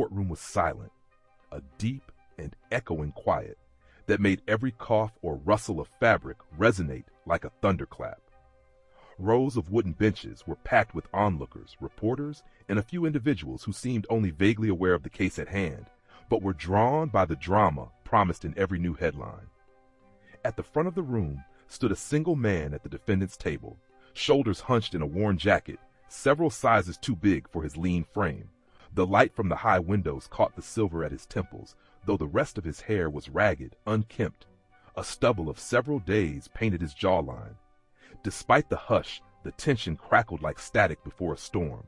courtroom was silent, a deep and echoing quiet that made every cough or rustle of fabric resonate like a thunderclap. Rows of wooden benches were packed with onlookers, reporters, and a few individuals who seemed only vaguely aware of the case at hand, but were drawn by the drama promised in every new headline. At the front of the room stood a single man at the defendant's table, shoulders hunched in a worn jacket, several sizes too big for his lean frame. The light from the high windows caught the silver at his temples, though the rest of his hair was ragged, unkempt. A stubble of several days painted his jawline. Despite the hush, the tension crackled like static before a storm.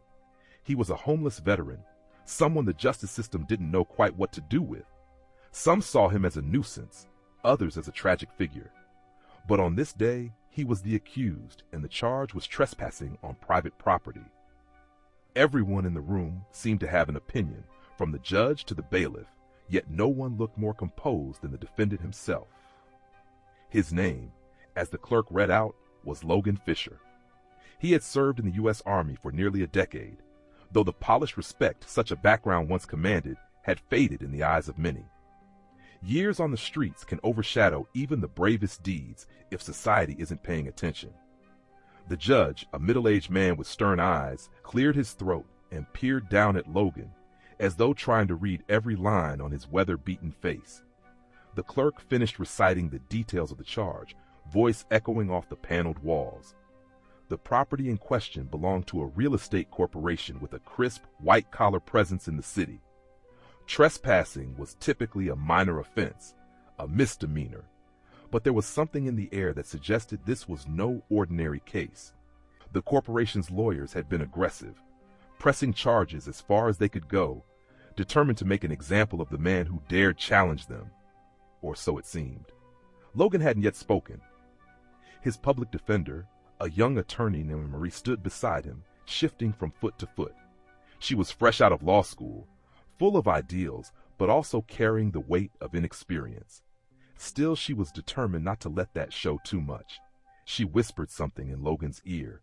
He was a homeless veteran, someone the justice system didn't know quite what to do with. Some saw him as a nuisance, others as a tragic figure. But on this day, he was the accused, and the charge was trespassing on private property. Everyone in the room seemed to have an opinion, from the judge to the bailiff, yet no one looked more composed than the defendant himself. His name, as the clerk read out, was Logan Fisher. He had served in the U.S. Army for nearly a decade, though the polished respect such a background once commanded had faded in the eyes of many. Years on the streets can overshadow even the bravest deeds if society isn't paying attention. The judge, a middle-aged man with stern eyes, cleared his throat and peered down at Logan, as though trying to read every line on his weather-beaten face. The clerk finished reciting the details of the charge, voice echoing off the paneled walls. The property in question belonged to a real estate corporation with a crisp, white-collar presence in the city. Trespassing was typically a minor offense, a misdemeanor, but there was something in the air that suggested this was no ordinary case. The corporation's lawyers had been aggressive, pressing charges as far as they could go, determined to make an example of the man who dared challenge them. Or so it seemed. Logan hadn't yet spoken. His public defender, a young attorney named Marie, stood beside him, shifting from foot to foot. She was fresh out of law school, full of ideals, but also carrying the weight of inexperience. Still, she was determined not to let that show too much. She whispered something in Logan's ear,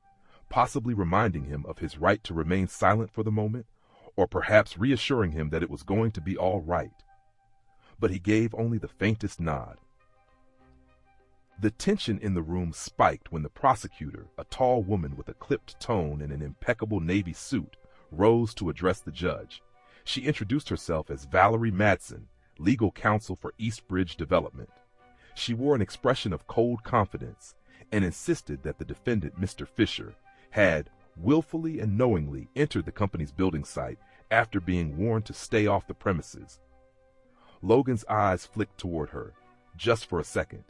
possibly reminding him of his right to remain silent for the moment, or perhaps reassuring him that it was going to be all right. But he gave only the faintest nod. The tension in the room spiked when the prosecutor, a tall woman with a clipped tone and an impeccable navy suit, rose to address the judge. She introduced herself as Valerie Madsen, legal counsel for Eastbridge Development. She wore an expression of cold confidence and insisted that the defendant, Mr. Fisher, had willfully and knowingly entered the company's building site after being warned to stay off the premises. Logan's eyes flicked toward her, just for a second.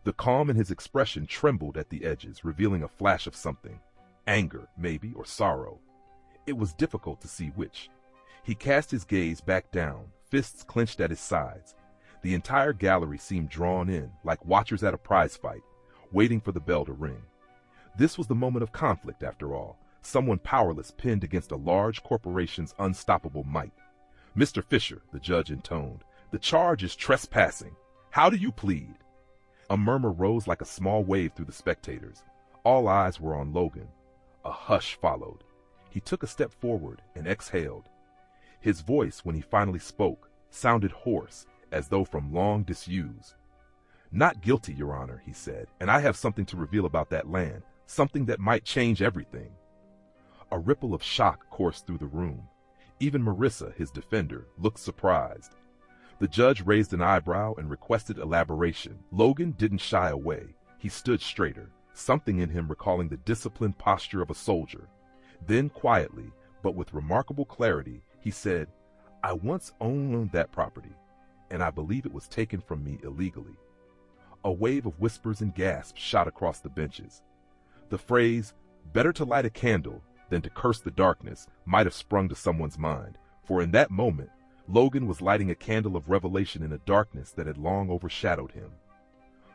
The calm in his expression trembled at the edges, revealing a flash of something. Anger, maybe, or sorrow. It was difficult to see which. He cast his gaze back down, fists clenched at his sides. The entire gallery seemed drawn in, like watchers at a prize fight, waiting for the bell to ring. This was the moment of conflict, after all, someone powerless pinned against a large corporation's unstoppable might. "Mr. Fisher," the judge intoned, "the charge is trespassing. How do you plead?" A murmur rose like a small wave through the spectators. All eyes were on Logan. A hush followed. He took a step forward and exhaled. His voice, when he finally spoke, sounded hoarse, as though from long disuse. "Not guilty, Your Honor," he said, "and I have something to reveal about that land, something that might change everything." A ripple of shock coursed through the room. Even Marissa, his defender, looked surprised. The judge raised an eyebrow and requested elaboration. Logan didn't shy away. He stood straighter, something in him recalling the disciplined posture of a soldier. Then quietly, but with remarkable clarity, he said, "I once owned that property, and I believe it was taken from me illegally." A wave of whispers and gasps shot across the benches. The phrase, "better to light a candle than to curse the darkness," might have sprung to someone's mind, for in that moment, Logan was lighting a candle of revelation in a darkness that had long overshadowed him.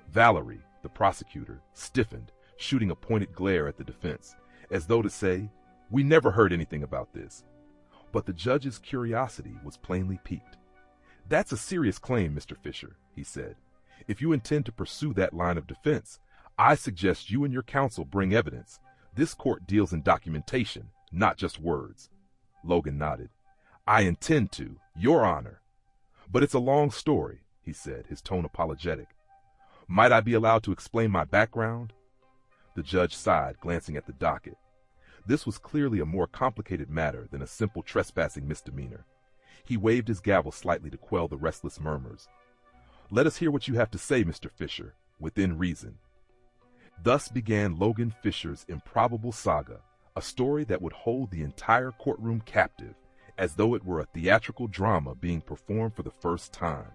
Valerie, the prosecutor, stiffened, shooting a pointed glare at the defense, as though to say, "We never heard anything about this." But the judge's curiosity was plainly piqued. "That's a serious claim, Mr. Fisher," he said. "If you intend to pursue that line of defense, I suggest you and your counsel bring evidence. This court deals in documentation, not just words." Logan nodded. I intend to, Your Honor. But it's a long story, he said, his tone apologetic. Might I be allowed to explain my background? The judge sighed, glancing at the docket. This was clearly a more complicated matter than a simple trespassing misdemeanor. He waved his gavel slightly to quell the restless murmurs. Let us hear what you have to say, Mr. Fisher, within reason. Thus began Logan Fisher's improbable saga, a story that would hold the entire courtroom captive, as though it were a theatrical drama being performed for the first time.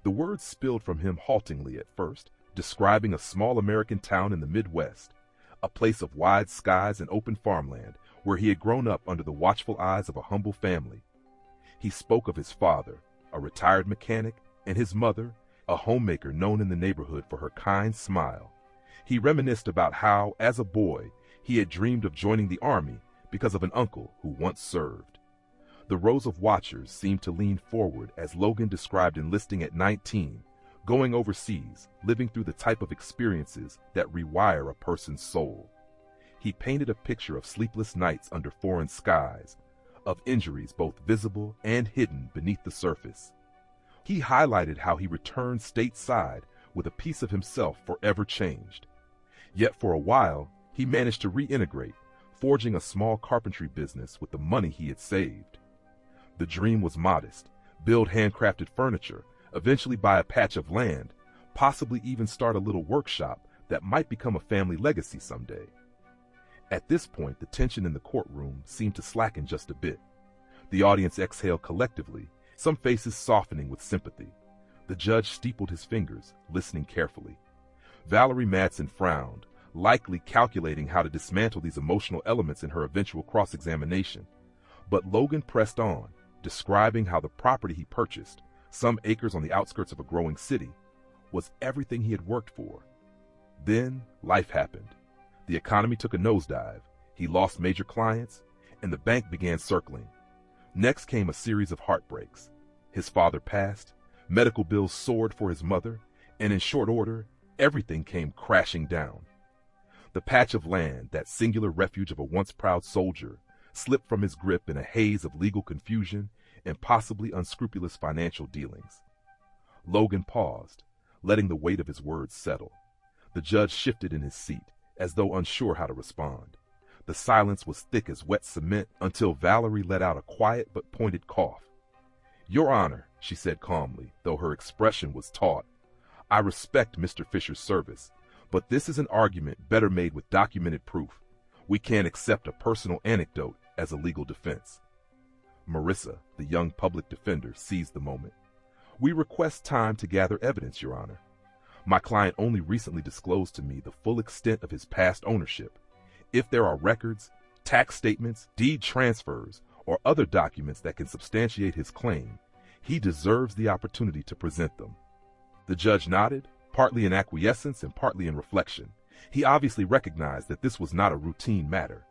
The words spilled from him haltingly at first, describing a small American town in the Midwest, a place of wide skies and open farmland where he had grown up under the watchful eyes of a humble family. He spoke of his father, a retired mechanic, and his mother, a homemaker known in the neighborhood for her kind smile. He reminisced about how, as a boy, he had dreamed of joining the army because of an uncle who once served. The rows of watchers seemed to lean forward as Logan described enlisting at 19, going overseas, living through the type of experiences that rewire a person's soul. He painted a picture of sleepless nights under foreign skies, of injuries both visible and hidden beneath the surface. He highlighted how he returned stateside with a piece of himself forever changed. Yet for a while, he managed to reintegrate, forging a small carpentry business with the money he had saved. The dream was modest: build handcrafted furniture, eventually buy a patch of land, possibly even start a little workshop that might become a family legacy someday. At this point, the tension in the courtroom seemed to slacken just a bit. The audience exhaled collectively, some faces softening with sympathy. The judge steepled his fingers, listening carefully. Valerie Madsen frowned, likely calculating how to dismantle these emotional elements in her eventual cross-examination. But Logan pressed on, describing how the property he purchased, some acres on the outskirts of a growing city, was everything he had worked for. Then life happened. The economy took a nosedive, he lost major clients, and the bank began circling. Next came a series of heartbreaks. His father passed, medical bills soared for his mother, and in short order, everything came crashing down. The patch of land, that singular refuge of a once proud soldier, slipped from his grip in a haze of legal confusion and possibly unscrupulous financial dealings. Logan paused, letting the weight of his words settle. The judge shifted in his seat, as though unsure how to respond. The silence was thick as wet cement until Valerie let out a quiet but pointed cough. Your Honor, she said calmly, though her expression was taut, I respect Mr. Fisher's service, but this is an argument better made with documented proof. We can't accept a personal anecdote as a legal defense. Marissa, the young public defender, seized the moment. We request time to gather evidence, Your Honor. My client only recently disclosed to me the full extent of his past ownership. If there are records, tax statements, deed transfers, or other documents that can substantiate his claim, he deserves the opportunity to present them. The judge nodded, partly in acquiescence and partly in reflection. He obviously recognized that this was not a routine matter.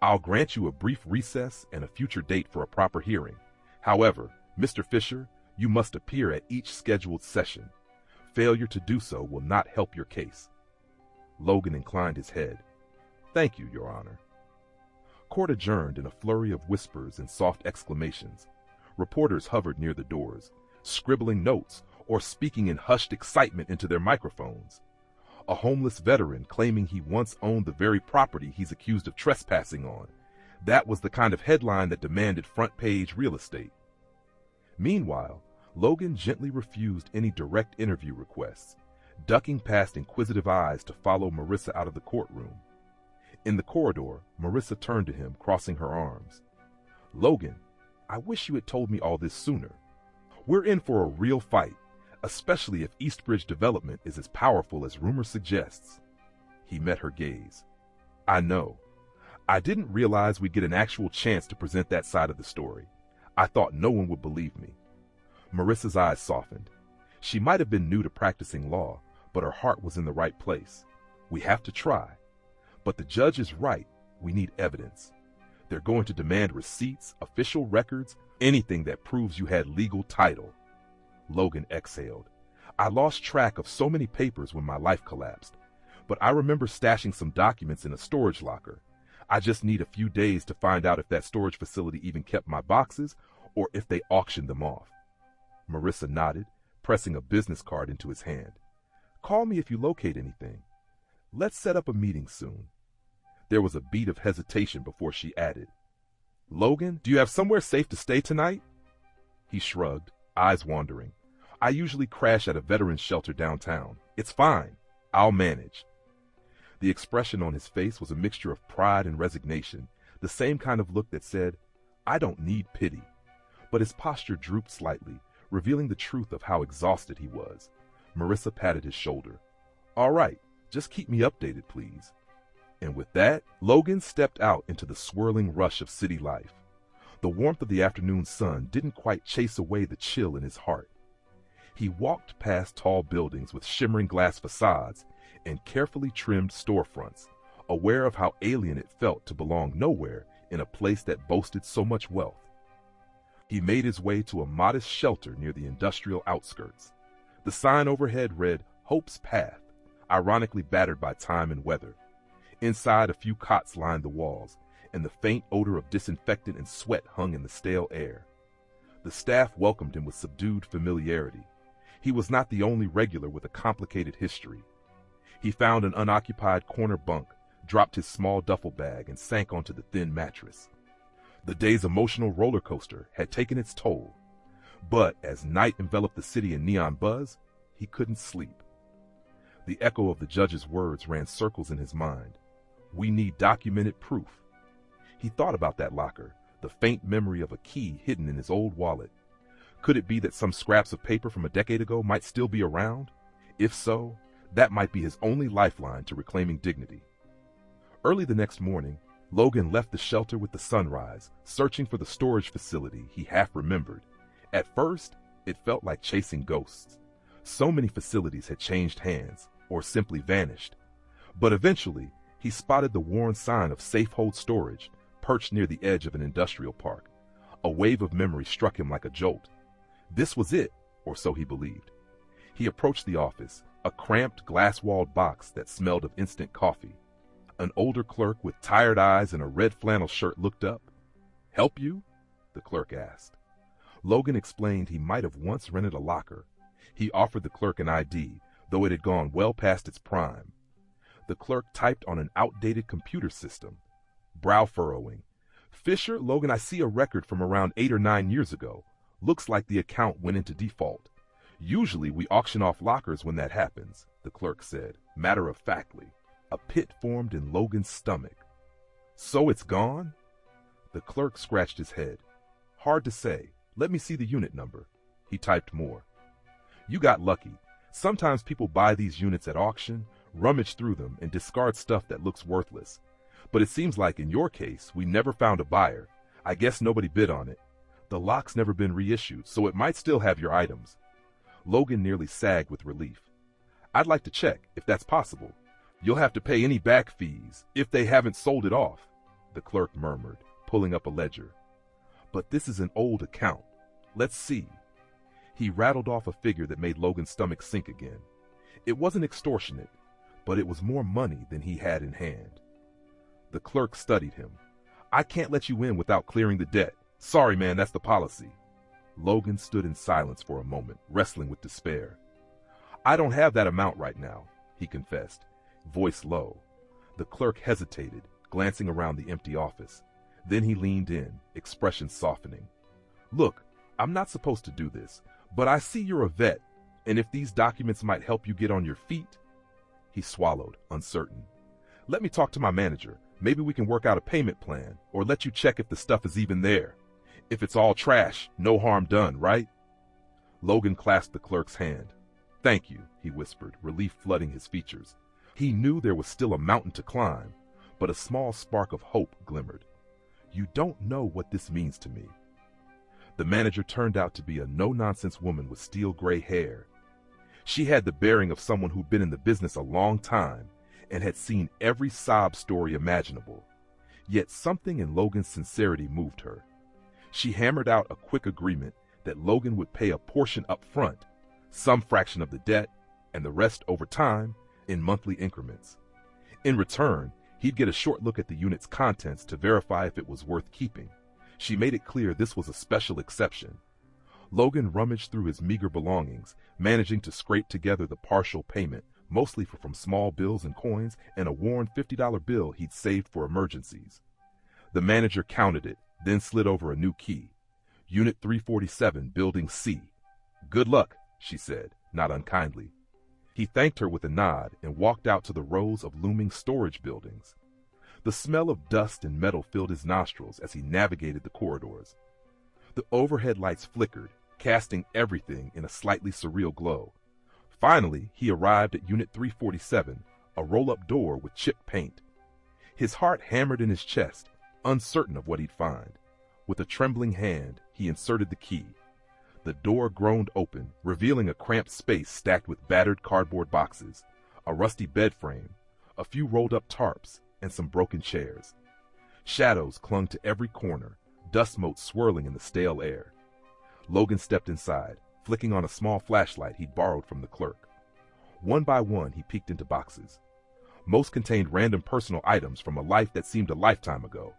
I'll grant you a brief recess and a future date for a proper hearing. However, Mr. Fisher, you must appear at each scheduled session. Failure to do so will not help your case. Logan inclined his head. Thank you, Your Honor. Court adjourned in a flurry of whispers and soft exclamations. Reporters hovered near the doors, scribbling notes or speaking in hushed excitement into their microphones. A homeless veteran claiming he once owned the very property he's accused of trespassing on. That was the kind of headline that demanded front-page real estate. Meanwhile, Logan gently refused any direct interview requests, ducking past inquisitive eyes to follow Marissa out of the courtroom. In the corridor, Marissa turned to him, crossing her arms. Logan, I wish you had told me all this sooner. We're in for a real fight, especially if Eastbridge development is as powerful as rumor suggests. He met her gaze. I know. I didn't realize we'd get an actual chance to present that side of the story. I thought no one would believe me. Marissa's eyes softened. She might have been new to practicing law, but her heart was in the right place. We have to try. But the judge is right. We need evidence. They're going to demand receipts, official records, anything that proves you had legal title. Logan exhaled. I lost track of so many papers when my life collapsed, but I remember stashing some documents in a storage locker. I just need a few days to find out if that storage facility even kept my boxes or if they auctioned them off. Marissa nodded, pressing a business card into his hand. Call me if you locate anything. Let's set up a meeting soon. There was a beat of hesitation before she added, Logan, do you have somewhere safe to stay tonight? He shrugged, eyes wandering. I usually crash at a veterans shelter downtown. It's fine. I'll manage. The expression on his face was a mixture of pride and resignation, the same kind of look that said, I don't need pity. But his posture drooped slightly, revealing the truth of how exhausted he was. Marissa patted his shoulder. All right, just keep me updated, please. And with that, Logan stepped out into the swirling rush of city life. The warmth of the afternoon sun didn't quite chase away the chill in his heart. He walked past tall buildings with shimmering glass facades and carefully trimmed storefronts, aware of how alien it felt to belong nowhere in a place that boasted so much wealth. He made his way to a modest shelter near the industrial outskirts. The sign overhead read, Hope's Path, ironically battered by time and weather. Inside, a few cots lined the walls, and the faint odor of disinfectant and sweat hung in the stale air. The staff welcomed him with subdued familiarity. He was not the only regular with a complicated history. He found an unoccupied corner bunk, dropped his small duffel bag, and sank onto the thin mattress. The day's emotional roller coaster had taken its toll, but as night enveloped the city in neon buzz, he couldn't sleep. The echo of the judge's words ran circles in his mind. We need documented proof. He thought about that locker, the faint memory of a key hidden in his old wallet. Could it be that some scraps of paper from a decade ago might still be around? If so, that might be his only lifeline to reclaiming dignity. Early the next morning, Logan left the shelter with the sunrise, searching for the storage facility he half remembered. At first, it felt like chasing ghosts. So many facilities had changed hands, or simply vanished. But eventually, he spotted the worn sign of Safe Hold Storage, perched near the edge of an industrial park. A wave of memory struck him like a jolt. This was it, or so he believed. He approached the office, a cramped, glass-walled box that smelled of instant coffee. An older clerk with tired eyes and a red flannel shirt looked up. Help you? The clerk asked. Logan explained he might have once rented a locker. He offered the clerk an ID, though it had gone well past its prime. The clerk typed on an outdated computer system. Brow furrowing. Fisher, Logan, I see a record from around 8 or 9 years ago. Looks like the account went into default. Usually we auction off lockers when that happens, the clerk said, matter-of-factly. A pit formed in Logan's stomach. So it's gone? The clerk scratched his head. Hard to say. Let me see the unit number. He typed more. You got lucky. Sometimes people buy these units at auction, rummage through them, and discard stuff that looks worthless. But it seems like in your case, we never found a buyer. I guess nobody bid on it. The lock's never been reissued, so it might still have your items. Logan nearly sagged with relief. I'd like to check, if that's possible. You'll have to pay any back fees, if they haven't sold it off, the clerk murmured, pulling up a ledger. But this is an old account. Let's see. He rattled off a figure that made Logan's stomach sink again. It wasn't extortionate, but it was more money than he had in hand. The clerk studied him. I can't let you in without clearing the debt. Sorry, man, that's the policy. Logan stood in silence for a moment, wrestling with despair. I don't have that amount right now, he confessed, voice low. The clerk hesitated, glancing around the empty office. Then he leaned in, expression softening. Look, I'm not supposed to do this, but I see you're a vet, and if these documents might help you get on your feet. He swallowed, uncertain. Let me talk to my manager. Maybe we can work out a payment plan, or let you check if the stuff is even there. If it's all trash, no harm done, right? Logan clasped the clerk's hand. Thank you, he whispered, relief flooding his features. He knew there was still a mountain to climb, but a small spark of hope glimmered. You don't know what this means to me. The manager turned out to be a no-nonsense woman with steel gray hair. She had the bearing of someone who'd been in the business a long time and had seen every sob story imaginable. Yet something in Logan's sincerity moved her. She hammered out a quick agreement that Logan would pay a portion up front, some fraction of the debt, and the rest over time in monthly increments. In return, He'd get a short look at the unit's contents to verify if it was worth keeping. She made it clear this was a special exception. Logan rummaged through his meager belongings, managing to scrape together the partial payment, mostly from small bills and coins and a worn $50 bill he'd saved for emergencies. The manager counted it, then slid over a new key. Unit 347, Building C. "Good luck," she said, not unkindly. He thanked her with a nod and walked out to the rows of looming storage buildings. The smell of dust and metal filled his nostrils as he navigated the corridors. The overhead lights flickered, casting everything in a slightly surreal glow. Finally, he arrived at Unit 347, a roll-up door with chipped paint. His heart hammered in his chest, uncertain of what he'd find. With a trembling hand, he inserted the key. The door groaned open, revealing a cramped space stacked with battered cardboard boxes, a rusty bed frame, a few rolled-up tarps, and some broken chairs. Shadows clung to every corner, dust motes swirling in the stale air. Logan stepped inside, flicking on a small flashlight he'd borrowed from the clerk. One by one, he peeked into boxes. Most contained random personal items from a life that seemed a lifetime ago.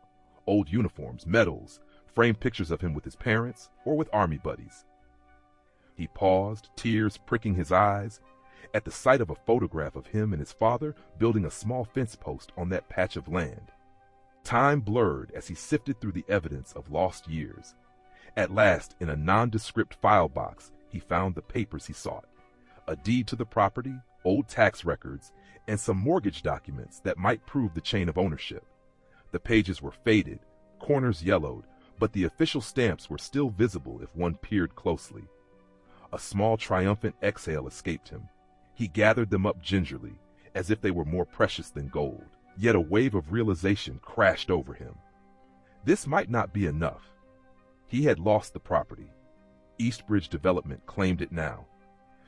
Old uniforms, medals, framed pictures of him with his parents or with army buddies. He paused, tears pricking his eyes, at the sight of a photograph of him and his father building a small fence post on that patch of land. Time blurred as he sifted through the evidence of lost years. At last, in a nondescript file box, he found the papers he sought. A deed to the property, old tax records, and some mortgage documents that might prove the chain of ownership. The pages were faded, corners yellowed, but the official stamps were still visible if one peered closely. A small triumphant exhale escaped him. He gathered them up gingerly, as if they were more precious than gold. Yet a wave of realization crashed over him. This might not be enough. He had lost the property. Eastbridge Development claimed it now.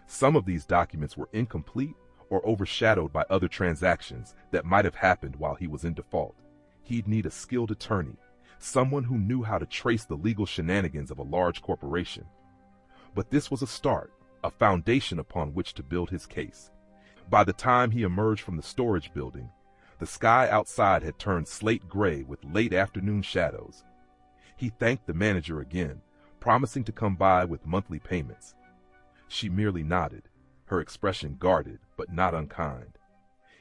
Some of these documents were incomplete or overshadowed by other transactions that might have happened while he was in default. He'd need a skilled attorney, someone who knew how to trace the legal shenanigans of a large corporation. But this was a start, a foundation upon which to build his case. By the time he emerged from the storage building, the sky outside had turned slate gray with late afternoon shadows. He thanked the manager again, promising to come by with monthly payments. She merely nodded, her expression guarded but not unkind.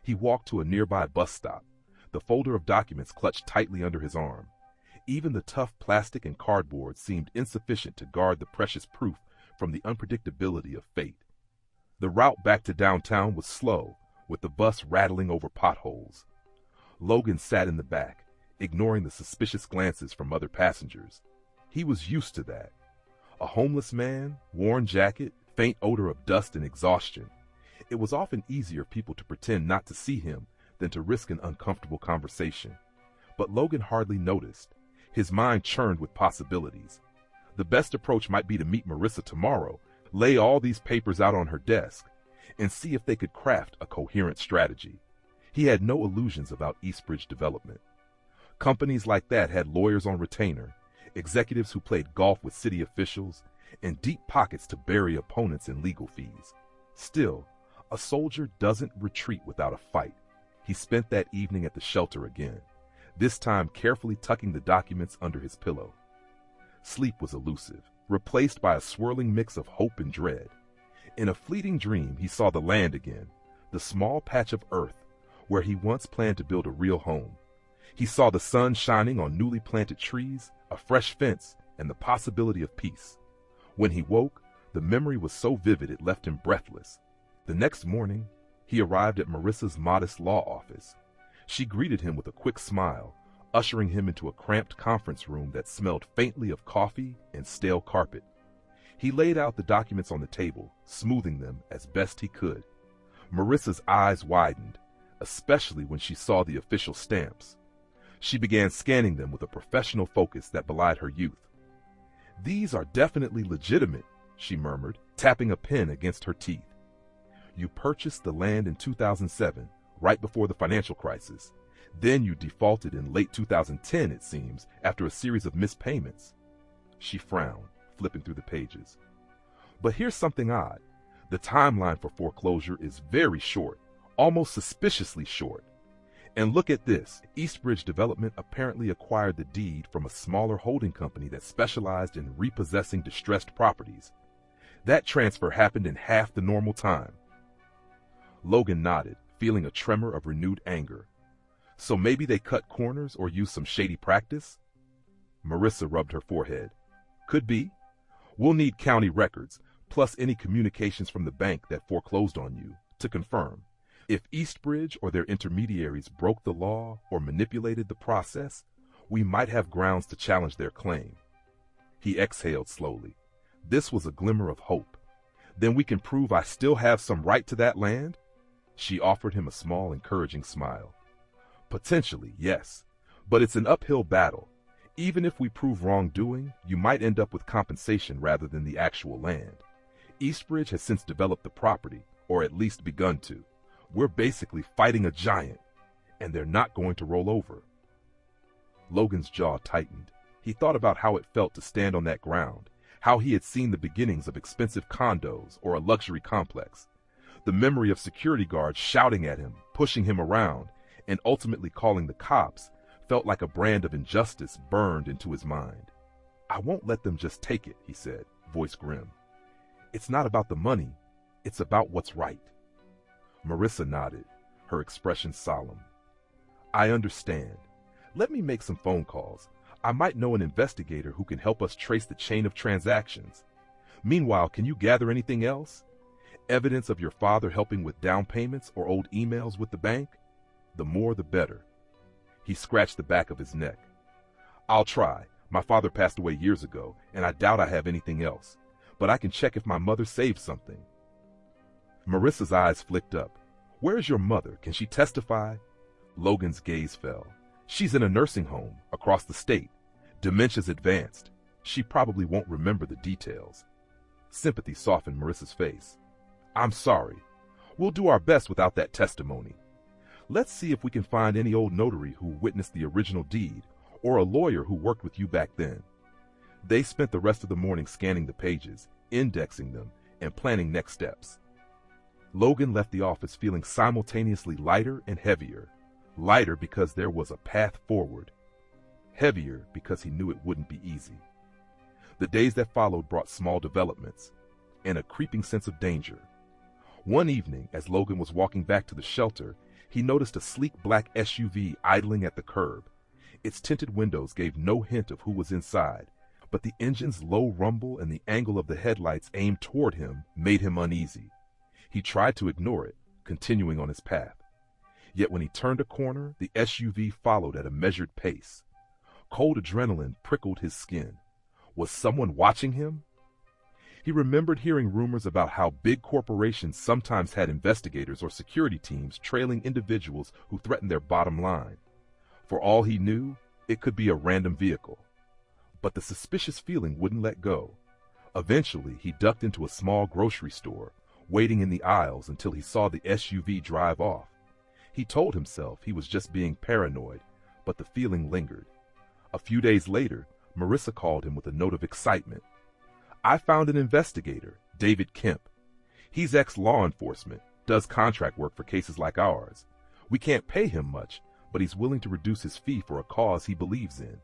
He walked to a nearby bus stop, the folder of documents clutched tightly under his arm. Even the tough plastic and cardboard seemed insufficient to guard the precious proof from the unpredictability of fate. The route back to downtown was slow, with the bus rattling over potholes. Logan sat in the back, ignoring the suspicious glances from other passengers. He was used to that. A homeless man, worn jacket, faint odor of dust and exhaustion. It was often easier for people to pretend not to see him than to risk an uncomfortable conversation. But Logan hardly noticed. His mind churned with possibilities. The best approach might be to meet Marissa tomorrow, lay all these papers out on her desk, and see if they could craft a coherent strategy. He had no illusions about Eastbridge Development. Companies like that had lawyers on retainer, executives who played golf with city officials, and deep pockets to bury opponents in legal fees. Still, a soldier doesn't retreat without a fight. He spent that evening at the shelter again, this time carefully tucking the documents under his pillow. Sleep was elusive, replaced by a swirling mix of hope and dread. In a fleeting dream, he saw the land again, the small patch of earth where he once planned to build a real home. He saw the sun shining on newly planted trees, a fresh fence, and the possibility of peace. When he woke, the memory was so vivid it left him breathless. The next morning, he arrived at Marissa's modest law office. She greeted him with a quick smile, ushering him into a cramped conference room that smelled faintly of coffee and stale carpet. He laid out the documents on the table, smoothing them as best he could. Marissa's eyes widened, especially when she saw the official stamps. She began scanning them with a professional focus that belied her youth. "These are definitely legitimate," she murmured, tapping a pen against her teeth. "You purchased the land in 2007, right before the financial crisis. Then you defaulted in late 2010, it seems, after a series of missed payments." She frowned, flipping through the pages. "But here's something odd. The timeline for foreclosure is very short, almost suspiciously short. And look at this. Eastbridge Development apparently acquired the deed from a smaller holding company that specialized in repossessing distressed properties. That transfer happened in half the normal time. Logan nodded, feeling a tremor of renewed anger. So maybe they cut corners or used some shady practice? Marissa rubbed her forehead. Could be. We'll need county records, plus any communications from the bank that foreclosed on you, to confirm. If Eastbridge or their intermediaries broke the law or manipulated the process, we might have grounds to challenge their claim. He exhaled slowly. This was a glimmer of hope. Then we can prove I still have some right to that land? She offered him a small, encouraging smile. Potentially, yes, but it's an uphill battle. Even if we prove wrongdoing, you might end up with compensation rather than the actual land. Eastbridge has since developed the property, or at least begun to. We're basically fighting a giant, and they're not going to roll over. Logan's jaw tightened. He thought about how it felt to stand on that ground, how he had seen the beginnings of expensive condos or a luxury complex. The memory of security guards shouting at him, pushing him around, and ultimately calling the cops felt like a brand of injustice burned into his mind. I won't let them just take it, he said, voice grim. It's not about the money, it's about what's right. Marissa nodded, her expression solemn. I understand. Let me make some phone calls. I might know an investigator who can help us trace the chain of transactions. Meanwhile, can you gather anything else? Evidence of your father helping with down payments or old emails with the bank? The more the better. He scratched the back of his neck. I'll try. My father passed away years ago, and I doubt I have anything else. But I can check if my mother saved something. Marissa's eyes flicked up. Where is your mother? Can she testify? Logan's gaze fell. She's in a nursing home across the state. Dementia's advanced. She probably won't remember the details. Sympathy softened Marissa's face. I'm sorry. We'll do our best without that testimony. Let's see if we can find any old notary who witnessed the original deed, or a lawyer who worked with you back then. They spent the rest of the morning scanning the pages, indexing them, and planning next steps. Logan left the office feeling simultaneously lighter and heavier. Lighter because there was a path forward. Heavier because he knew it wouldn't be easy. The days that followed brought small developments and a creeping sense of danger. One evening, as Logan was walking back to the shelter, he noticed a sleek black SUV idling at the curb. Its tinted windows gave no hint of who was inside, but the engine's low rumble and the angle of the headlights aimed toward him made him uneasy. He tried to ignore it, continuing on his path. Yet when he turned a corner, the SUV followed at a measured pace. Cold adrenaline prickled his skin. Was someone watching him? He remembered hearing rumors about how big corporations sometimes had investigators or security teams trailing individuals who threatened their bottom line. For all he knew, it could be a random vehicle. But the suspicious feeling wouldn't let go. Eventually, he ducked into a small grocery store, waiting in the aisles until he saw the SUV drive off. He told himself he was just being paranoid, but the feeling lingered. A few days later, Marissa called him with a note of excitement. I found an investigator, David Kemp. He's ex-law enforcement, does contract work for cases like ours. We can't pay him much, but he's willing to reduce his fee for a cause he believes in.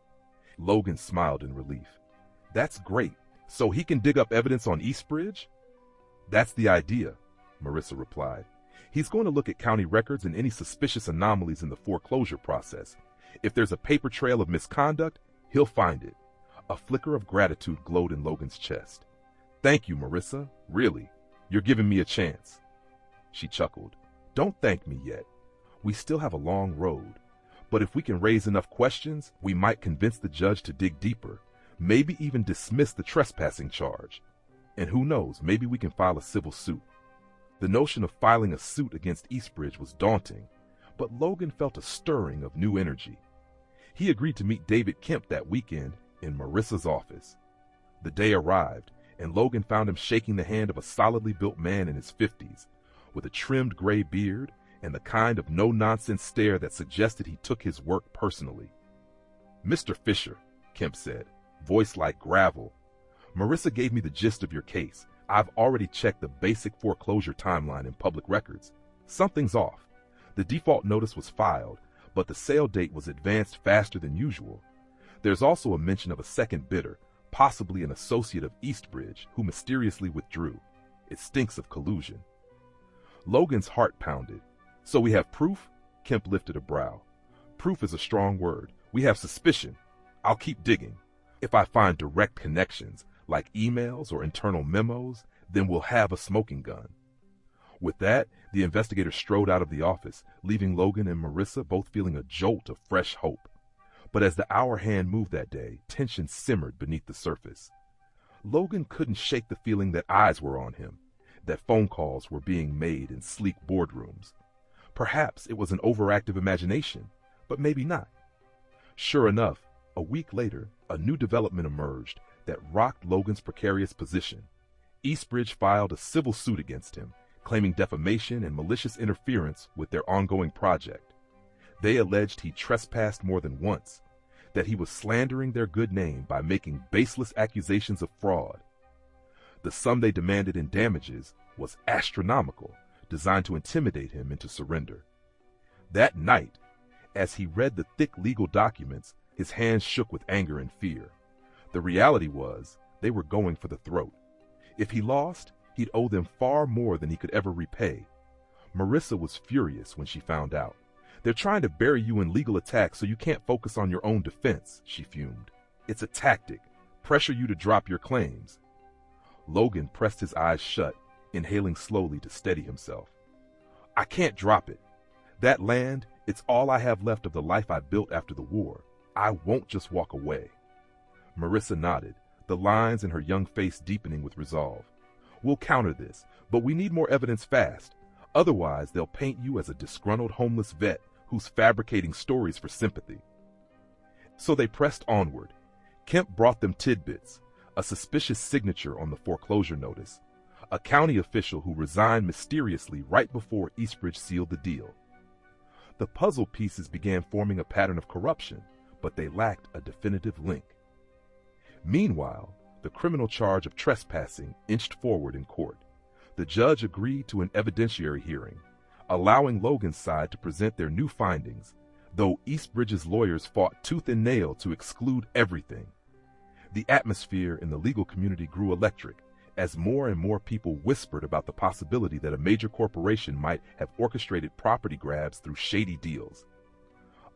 Logan smiled in relief. That's great. So he can dig up evidence on Eastbridge? That's the idea, Marissa replied. He's going to look at county records and any suspicious anomalies in the foreclosure process. If there's a paper trail of misconduct, he'll find it. A flicker of gratitude glowed in Logan's chest. Thank you, Marissa. Really. You're giving me a chance. She chuckled. Don't thank me yet. We still have a long road. But if we can raise enough questions, we might convince the judge to dig deeper, maybe even dismiss the trespassing charge. And who knows, maybe we can file a civil suit. The notion of filing a suit against Eastbridge was daunting, but Logan felt a stirring of new energy. He agreed to meet David Kemp that weekend in Marissa's office. The day arrived, and Logan found him shaking the hand of a solidly built man in his 50s, with a trimmed gray beard and the kind of no-nonsense stare that suggested he took his work personally. Mr. Fisher, Kemp said, voice like gravel. Marissa gave me the gist of your case. I've already checked the basic foreclosure timeline in public records. Something's off. The default notice was filed, but the sale date was advanced faster than usual. There's also a mention of a second bidder, possibly an associate of Eastbridge, who mysteriously withdrew. It stinks of collusion. Logan's heart pounded. So we have proof? Kemp lifted a brow. Proof is a strong word. We have suspicion. I'll keep digging. If I find direct connections, like emails or internal memos, then we'll have a smoking gun. With that, the investigator strode out of the office, leaving Logan and Marissa both feeling a jolt of fresh hope. But as the hour hand moved that day, tension simmered beneath the surface. Logan couldn't shake the feeling that eyes were on him, that phone calls were being made in sleek boardrooms. Perhaps it was an overactive imagination, but maybe not. Sure enough, a week later, a new development emerged that rocked Logan's precarious position. Eastbridge filed a civil suit against him, claiming defamation and malicious interference with their ongoing project. They alleged he trespassed more than once, that he was slandering their good name by making baseless accusations of fraud. The sum they demanded in damages was astronomical, designed to intimidate him into surrender. That night, as he read the thick legal documents, his hands shook with anger and fear. The reality was, they were going for the throat. If he lost, he'd owe them far more than he could ever repay. Marissa was furious when she found out. They're trying to bury you in legal attacks so you can't focus on your own defense, she fumed. It's a tactic. Pressure you to drop your claims. Logan pressed his eyes shut, inhaling slowly to steady himself. I can't drop it. That land, it's all I have left of the life I built after the war. I won't just walk away. Marissa nodded, the lines in her young face deepening with resolve. We'll counter this, but we need more evidence fast. Otherwise, they'll paint you as a disgruntled homeless vet who's fabricating stories for sympathy. So they pressed onward. Kemp brought them tidbits, a suspicious signature on the foreclosure notice, a county official who resigned mysteriously right before Eastbridge sealed the deal. The puzzle pieces began forming a pattern of corruption, but they lacked a definitive link. Meanwhile, the criminal charge of trespassing inched forward in court. The judge agreed to an evidentiary hearing, allowing Logan's side to present their new findings, though Eastbridge's lawyers fought tooth and nail to exclude everything. The atmosphere in the legal community grew electric, as more and more people whispered about the possibility that a major corporation might have orchestrated property grabs through shady deals.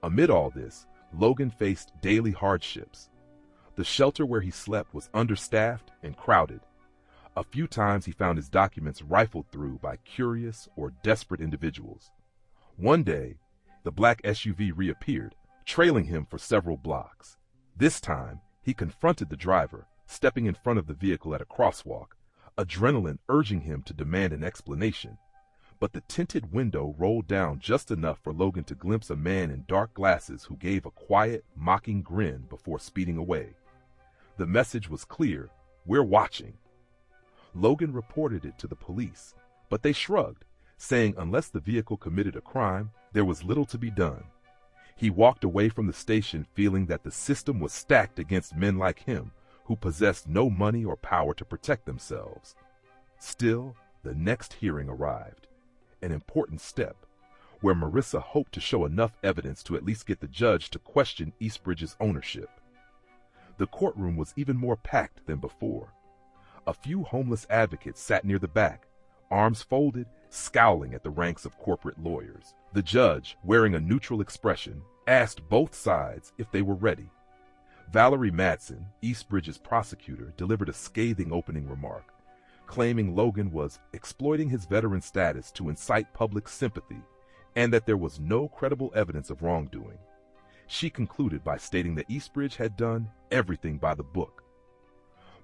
Amid all this, Logan faced daily hardships. The shelter where he slept was understaffed and crowded. A few times he found his documents rifled through by curious or desperate individuals. One day, the black SUV reappeared, trailing him for several blocks. This time, he confronted the driver, stepping in front of the vehicle at a crosswalk, adrenaline urging him to demand an explanation. But the tinted window rolled down just enough for Logan to glimpse a man in dark glasses who gave a quiet, mocking grin before speeding away. The message was clear: we're watching. Logan reported it to the police, but they shrugged, saying unless the vehicle committed a crime, there was little to be done. He walked away from the station feeling that the system was stacked against men like him, who possessed no money or power to protect themselves. Still, the next hearing arrived, an important step, where Marissa hoped to show enough evidence to at least get the judge to question Eastbridge's ownership. The courtroom was even more packed than before. A few homeless advocates sat near the back, arms folded, scowling at the ranks of corporate lawyers. The judge, wearing a neutral expression, asked both sides if they were ready. Valerie Madsen, Eastbridge's prosecutor, delivered a scathing opening remark, claiming Logan was exploiting his veteran status to incite public sympathy and that there was no credible evidence of wrongdoing. She concluded by stating that Eastbridge had done everything by the book.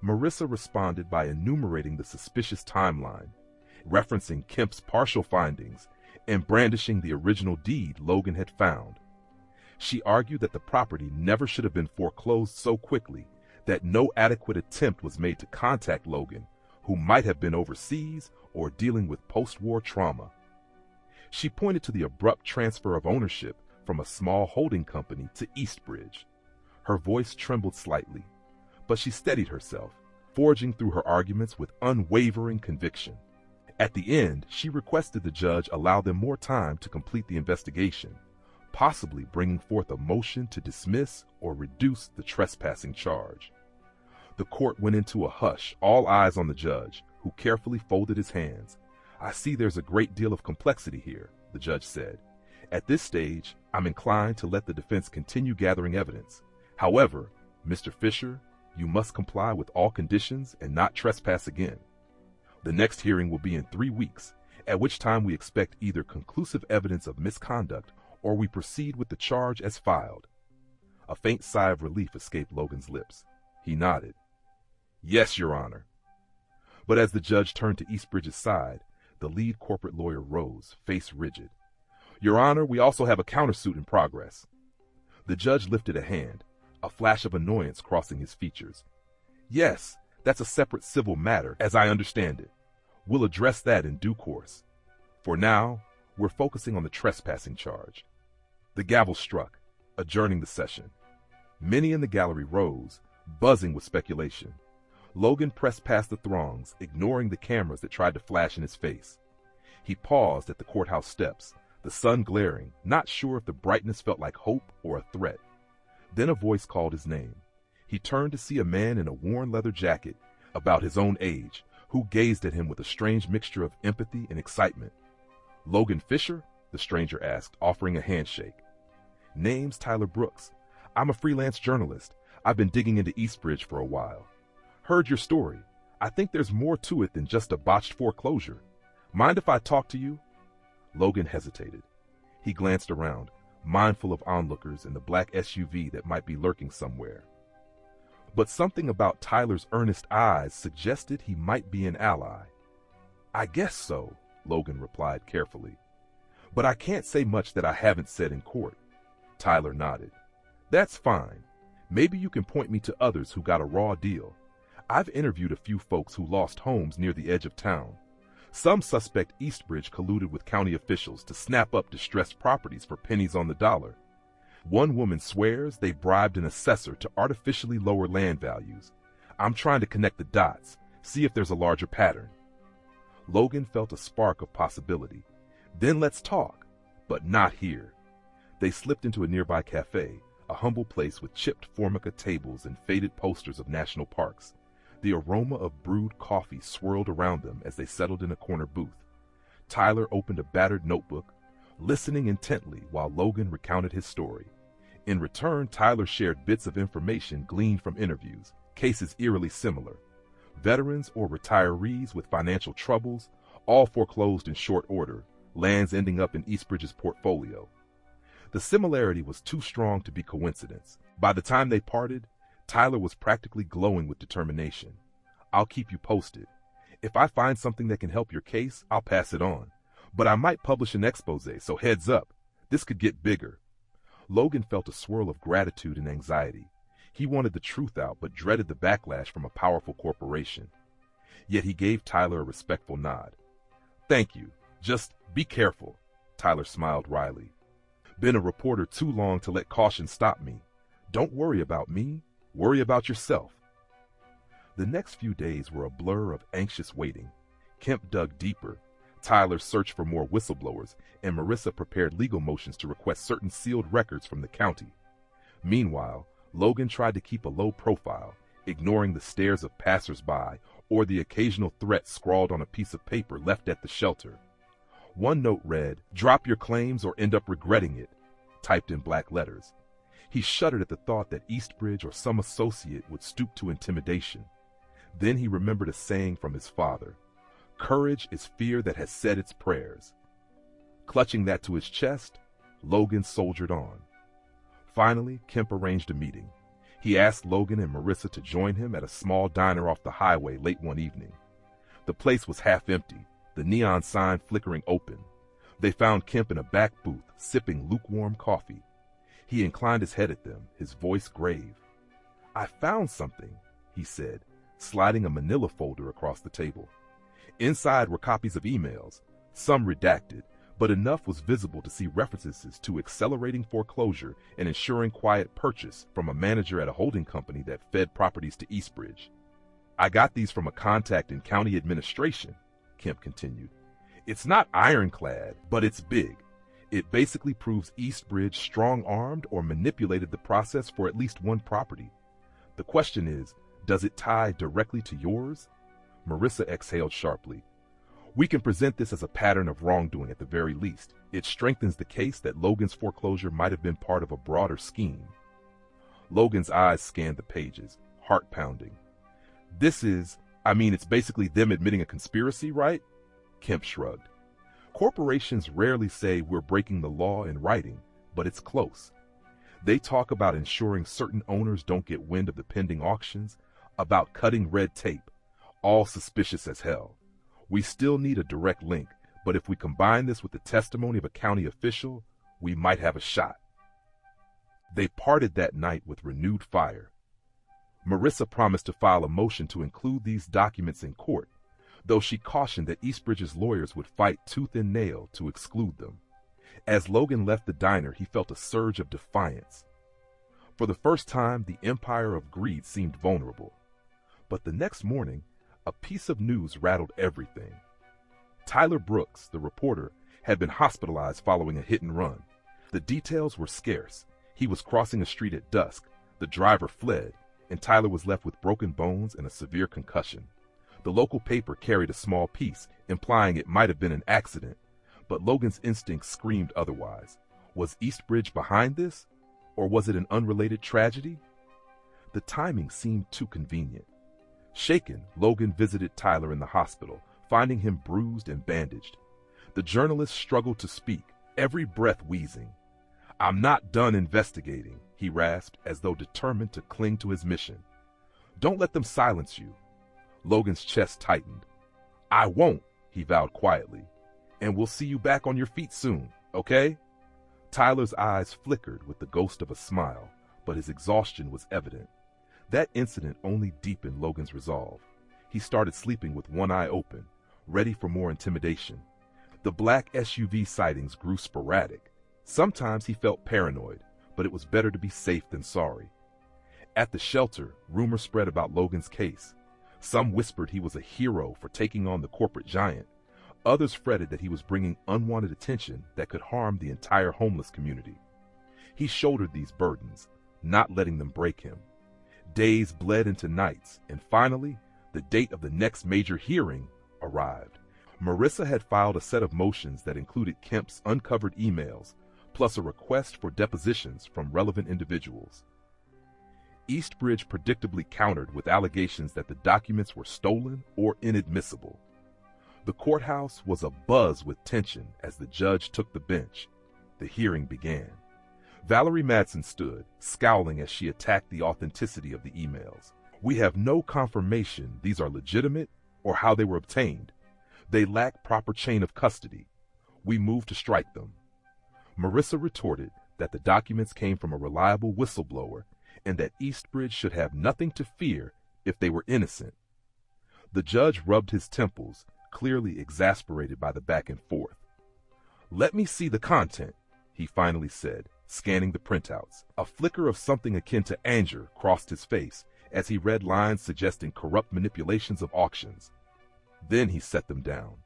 Marissa responded by enumerating the suspicious timeline, referencing Kemp's partial findings, and brandishing the original deed Logan had found. She argued that the property never should have been foreclosed so quickly, that no adequate attempt was made to contact Logan, who might have been overseas or dealing with post-war trauma. She pointed to the abrupt transfer of ownership from a small holding company to Eastbridge. Her voice trembled slightly, but she steadied herself, forging through her arguments with unwavering conviction. At the end, she requested the judge allow them more time to complete the investigation, possibly bringing forth a motion to dismiss or reduce the trespassing charge. The court went into a hush, all eyes on the judge, who carefully folded his hands. "I see there's a great deal of complexity here," the judge said. "At this stage, I'm inclined to let the defense continue gathering evidence. However, Mr. Fisher, you must comply with all conditions and not trespass again. The next hearing will be in 3 weeks, at which time we expect either conclusive evidence of misconduct or we proceed with the charge as filed." A faint sigh of relief escaped Logan's lips. He nodded. "Yes, Your Honor." But as the judge turned to Eastbridge's side, the lead corporate lawyer rose, face rigid. "Your Honor, we also have a countersuit in progress." The judge lifted a hand, a flash of annoyance crossing his features. "Yes, that's a separate civil matter, as I understand it. We'll address that in due course. For now, we're focusing on the trespassing charge." The gavel struck, adjourning the session. Many in the gallery rose, buzzing with speculation. Logan pressed past the throngs, ignoring the cameras that tried to flash in his face. He paused at the courthouse steps, the sun glaring, not sure if the brightness felt like hope or a threat. Then a voice called his name. He turned to see a man in a worn leather jacket, about his own age, who gazed at him with a strange mixture of empathy and excitement. "Logan Fisher?" the stranger asked, offering a handshake. "Name's Tyler Brooks. I'm a freelance journalist. I've been digging into Eastbridge for a while. Heard your story. I think there's more to it than just a botched foreclosure. Mind if I talk to you?" Logan hesitated. He glanced around, mindful of onlookers and the black SUV that might be lurking somewhere. But something about Tyler's earnest eyes suggested he might be an ally. "I guess so," Logan replied carefully. "But I can't say much that I haven't said in court." Tyler nodded. "That's fine. Maybe you can point me to others who got a raw deal. I've interviewed a few folks who lost homes near the edge of town. Some suspect Eastbridge colluded with county officials to snap up distressed properties for pennies on the dollar. One woman swears they bribed an assessor to artificially lower land values. I'm trying to connect the dots, see if there's a larger pattern." Logan felt a spark of possibility. "Then let's talk." But not here. They slipped into a nearby cafe, a humble place with chipped formica tables and faded posters of national parks. The aroma of brewed coffee swirled around them as they settled in a corner booth. Tyler opened a battered notebook, listening intently while Logan recounted his story. In return, Tyler shared bits of information gleaned from interviews, cases eerily similar. Veterans or retirees with financial troubles, all foreclosed in short order, lands ending up in Eastbridge's portfolio. The similarity was too strong to be coincidence. By the time they parted, Tyler was practically glowing with determination. "I'll keep you posted. If I find something that can help your case, I'll pass it on. But I might publish an expose, so heads up. This could get bigger." Logan felt a swirl of gratitude and anxiety. He wanted the truth out, but dreaded the backlash from a powerful corporation. Yet he gave Tyler a respectful nod. "Thank you. Just be careful," Tyler smiled wryly. "Been a reporter too long to let caution stop me. Don't worry about me. Worry about yourself." The next few days were a blur of anxious waiting. Kemp dug deeper. Tyler searched for more whistleblowers, and Marissa prepared legal motions to request certain sealed records from the county. Meanwhile, Logan tried to keep a low profile, ignoring the stares of passers-by or the occasional threat scrawled on a piece of paper left at the shelter. One note read, "Drop your claims or end up regretting it," typed in black letters. He shuddered at the thought that Eastbridge or some associate would stoop to intimidation. Then he remembered a saying from his father, "Courage is fear that has said its prayers." Clutching that to his chest, Logan soldiered on. Finally, Kemp arranged a meeting. He asked Logan and Marissa to join him at a small diner off the highway late one evening. The place was half empty, the neon sign flickering open. They found Kemp in a back booth, sipping lukewarm coffee. He inclined his head at them, his voice grave. "I found something," he said, sliding a manila folder across the table. Inside were copies of emails, some redacted, but enough was visible to see references to accelerating foreclosure and ensuring quiet purchase from a manager at a holding company that fed properties to Eastbridge. "I got these from a contact in county administration," Kemp continued. "It's not ironclad, but it's big. It basically proves Eastbridge strong-armed or manipulated the process for at least one property. The question is, does it tie directly to yours? Marissa exhaled sharply. We can present this as a pattern of wrongdoing at the very least. It strengthens the case that Logan's foreclosure might have been part of a broader scheme. Logan's eyes scanned the pages, heart pounding. It's basically them admitting a conspiracy, right? Kemp shrugged. Corporations rarely say we're breaking the law in writing, but it's close. They talk about ensuring certain owners don't get wind of the pending auctions, about cutting red tape, all suspicious as hell. We still need a direct link, but if we combine this with the testimony of a county official, we might have a shot. They parted that night with renewed fire. Marissa promised to file a motion to include these documents in court, though she cautioned that Eastbridge's lawyers would fight tooth and nail to exclude them. As Logan left the diner, he felt a surge of defiance. For the first time, the empire of greed seemed vulnerable. But the next morning, a piece of news rattled everything. Tyler Brooks, the reporter, had been hospitalized following a hit and run. The details were scarce. He was crossing a street at dusk, the driver fled, and Tyler was left with broken bones and a severe concussion. The local paper carried a small piece, implying it might have been an accident, but Logan's instincts screamed otherwise. Was Eastbridge behind this, or was it an unrelated tragedy? The timing seemed too convenient. Shaken, Logan visited Tyler in the hospital, finding him bruised and bandaged. The journalist struggled to speak, every breath wheezing. "I'm not done investigating," he rasped, as though determined to cling to his mission. "Don't let them silence you." Logan's chest tightened. "I won't," he vowed quietly. "And we'll see you back on your feet soon, okay?" Tyler's eyes flickered with the ghost of a smile, but his exhaustion was evident. That incident only deepened Logan's resolve. He started sleeping with one eye open, ready for more intimidation. The black SUV sightings grew sporadic. Sometimes he felt paranoid, but it was better to be safe than sorry. At the shelter, rumors spread about Logan's case. Some whispered he was a hero for taking on the corporate giant. Others fretted that he was bringing unwanted attention that could harm the entire homeless community. He shouldered these burdens, not letting them break him. Days bled into nights, and finally, the date of the next major hearing arrived. Marissa had filed a set of motions that included Kemp's uncovered emails, plus a request for depositions from relevant individuals. Eastbridge predictably countered with allegations that the documents were stolen or inadmissible. The courthouse was abuzz with tension as the judge took the bench. The hearing began. Valerie Madsen stood, scowling as she attacked the authenticity of the emails. "We have no confirmation these are legitimate or how they were obtained. They lack proper chain of custody. We move to strike them." Marissa retorted that the documents came from a reliable whistleblower and that Eastbridge should have nothing to fear if they were innocent. The judge rubbed his temples, clearly exasperated by the back and forth. "Let me see the content," he finally said, scanning the printouts. A flicker of something akin to anger crossed his face as he read lines suggesting corrupt manipulations of auctions. Then he set them down.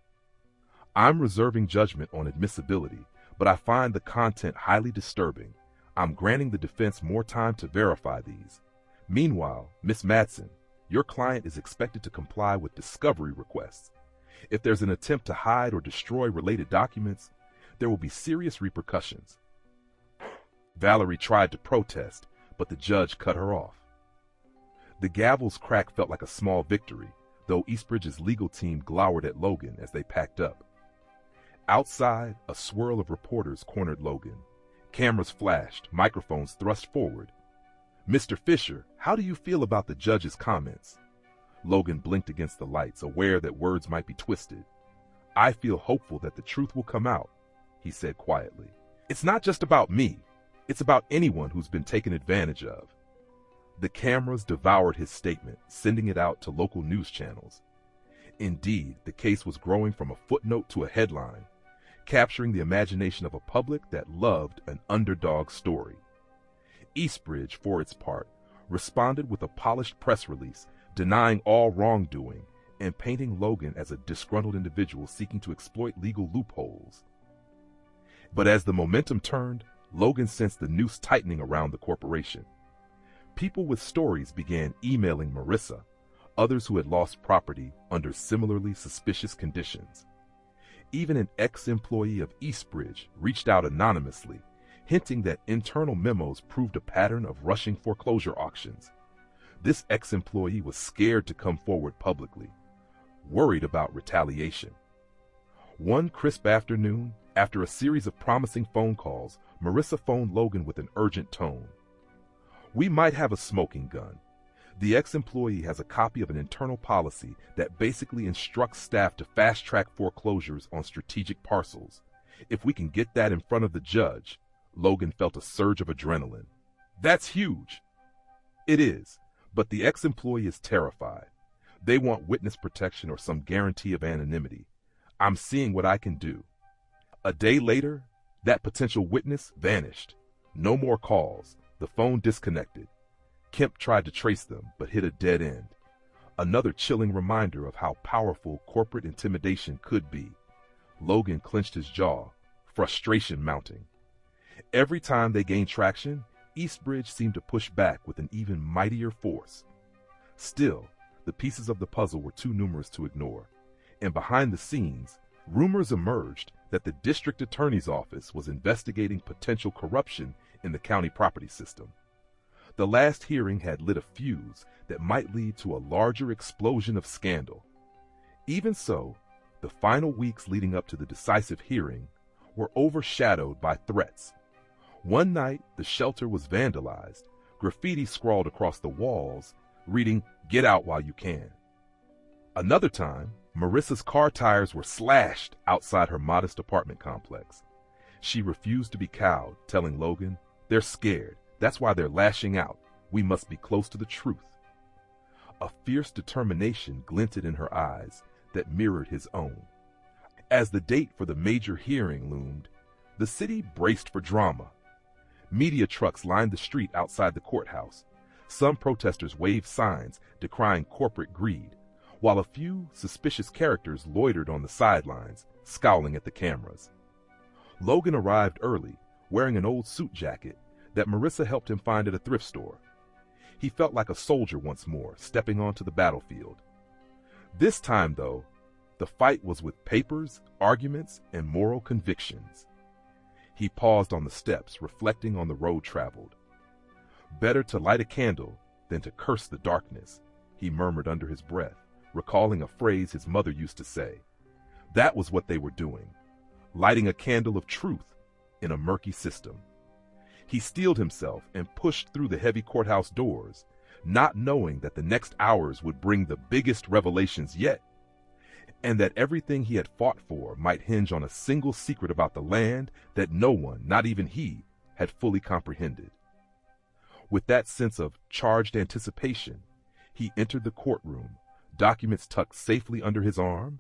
"I'm reserving judgment on admissibility, but I find the content highly disturbing. I'm granting the defense more time to verify these. Meanwhile, Miss Madsen, your client is expected to comply with discovery requests. If there's an attempt to hide or destroy related documents, there will be serious repercussions." Valerie tried to protest, but the judge cut her off. The gavel's crack felt like a small victory, though Eastbridge's legal team glowered at Logan as they packed up. Outside, a swirl of reporters cornered Logan. Cameras flashed, microphones thrust forward. "Mr. Fisher, how do you feel about the judge's comments?" Logan blinked against the lights, aware that words might be twisted. "I feel hopeful that the truth will come out," he said quietly. "It's not just about me. It's about anyone who's been taken advantage of." The cameras devoured his statement, sending it out to local news channels. Indeed, the case was growing from a footnote to a headline, capturing the imagination of a public that loved an underdog story. Eastbridge, for its part, responded with a polished press release denying all wrongdoing and painting Logan as a disgruntled individual seeking to exploit legal loopholes. But as the momentum turned, Logan sensed the noose tightening around the corporation. People with stories began emailing Marissa, others who had lost property under similarly suspicious conditions. Even an ex-employee of Eastbridge reached out anonymously, hinting that internal memos proved a pattern of rushing foreclosure auctions. This ex-employee was scared to come forward publicly, worried about retaliation. One crisp afternoon, after a series of promising phone calls, Marissa phoned Logan with an urgent tone. "We might have a smoking gun. The ex-employee has a copy of an internal policy that basically instructs staff to fast-track foreclosures on strategic parcels. If we can get that in front of the judge," Logan felt a surge of adrenaline. "That's huge." "It is, but the ex-employee is terrified. They want witness protection or some guarantee of anonymity. I'm seeing what I can do." A day later, that potential witness vanished. No more calls. The phone disconnected. Kemp tried to trace them, but hit a dead end. Another chilling reminder of how powerful corporate intimidation could be. Logan clenched his jaw, frustration mounting. Every time they gained traction, Eastbridge seemed to push back with an even mightier force. Still, the pieces of the puzzle were too numerous to ignore, and behind the scenes, rumors emerged that the district attorney's office was investigating potential corruption in the county property system. The last hearing had lit a fuse that might lead to a larger explosion of scandal. Even so, the final weeks leading up to the decisive hearing were overshadowed by threats. One night, the shelter was vandalized, graffiti scrawled across the walls, reading, "Get out while you can." Another time, Marissa's car tires were slashed outside her modest apartment complex. She refused to be cowed, telling Logan, "They're scared. That's why they're lashing out. We must be close to the truth." A fierce determination glinted in her eyes that mirrored his own. As the date for the major hearing loomed, the city braced for drama. Media trucks lined the street outside the courthouse. Some protesters waved signs decrying corporate greed, while a few suspicious characters loitered on the sidelines, scowling at the cameras. Logan arrived early, wearing an old suit jacket that Marissa helped him find at a thrift store. He felt like a soldier once more, stepping onto the battlefield. This time, though, the fight was with papers, arguments, and moral convictions. He paused on the steps, reflecting on the road traveled. "Better to light a candle than to curse the darkness," he murmured under his breath, recalling a phrase his mother used to say. That was what they were doing, lighting a candle of truth in a murky system. He steeled himself and pushed through the heavy courthouse doors, not knowing that the next hours would bring the biggest revelations yet, and that everything he had fought for might hinge on a single secret about the land that no one, not even he, had fully comprehended. With that sense of charged anticipation, he entered the courtroom, documents tucked safely under his arm,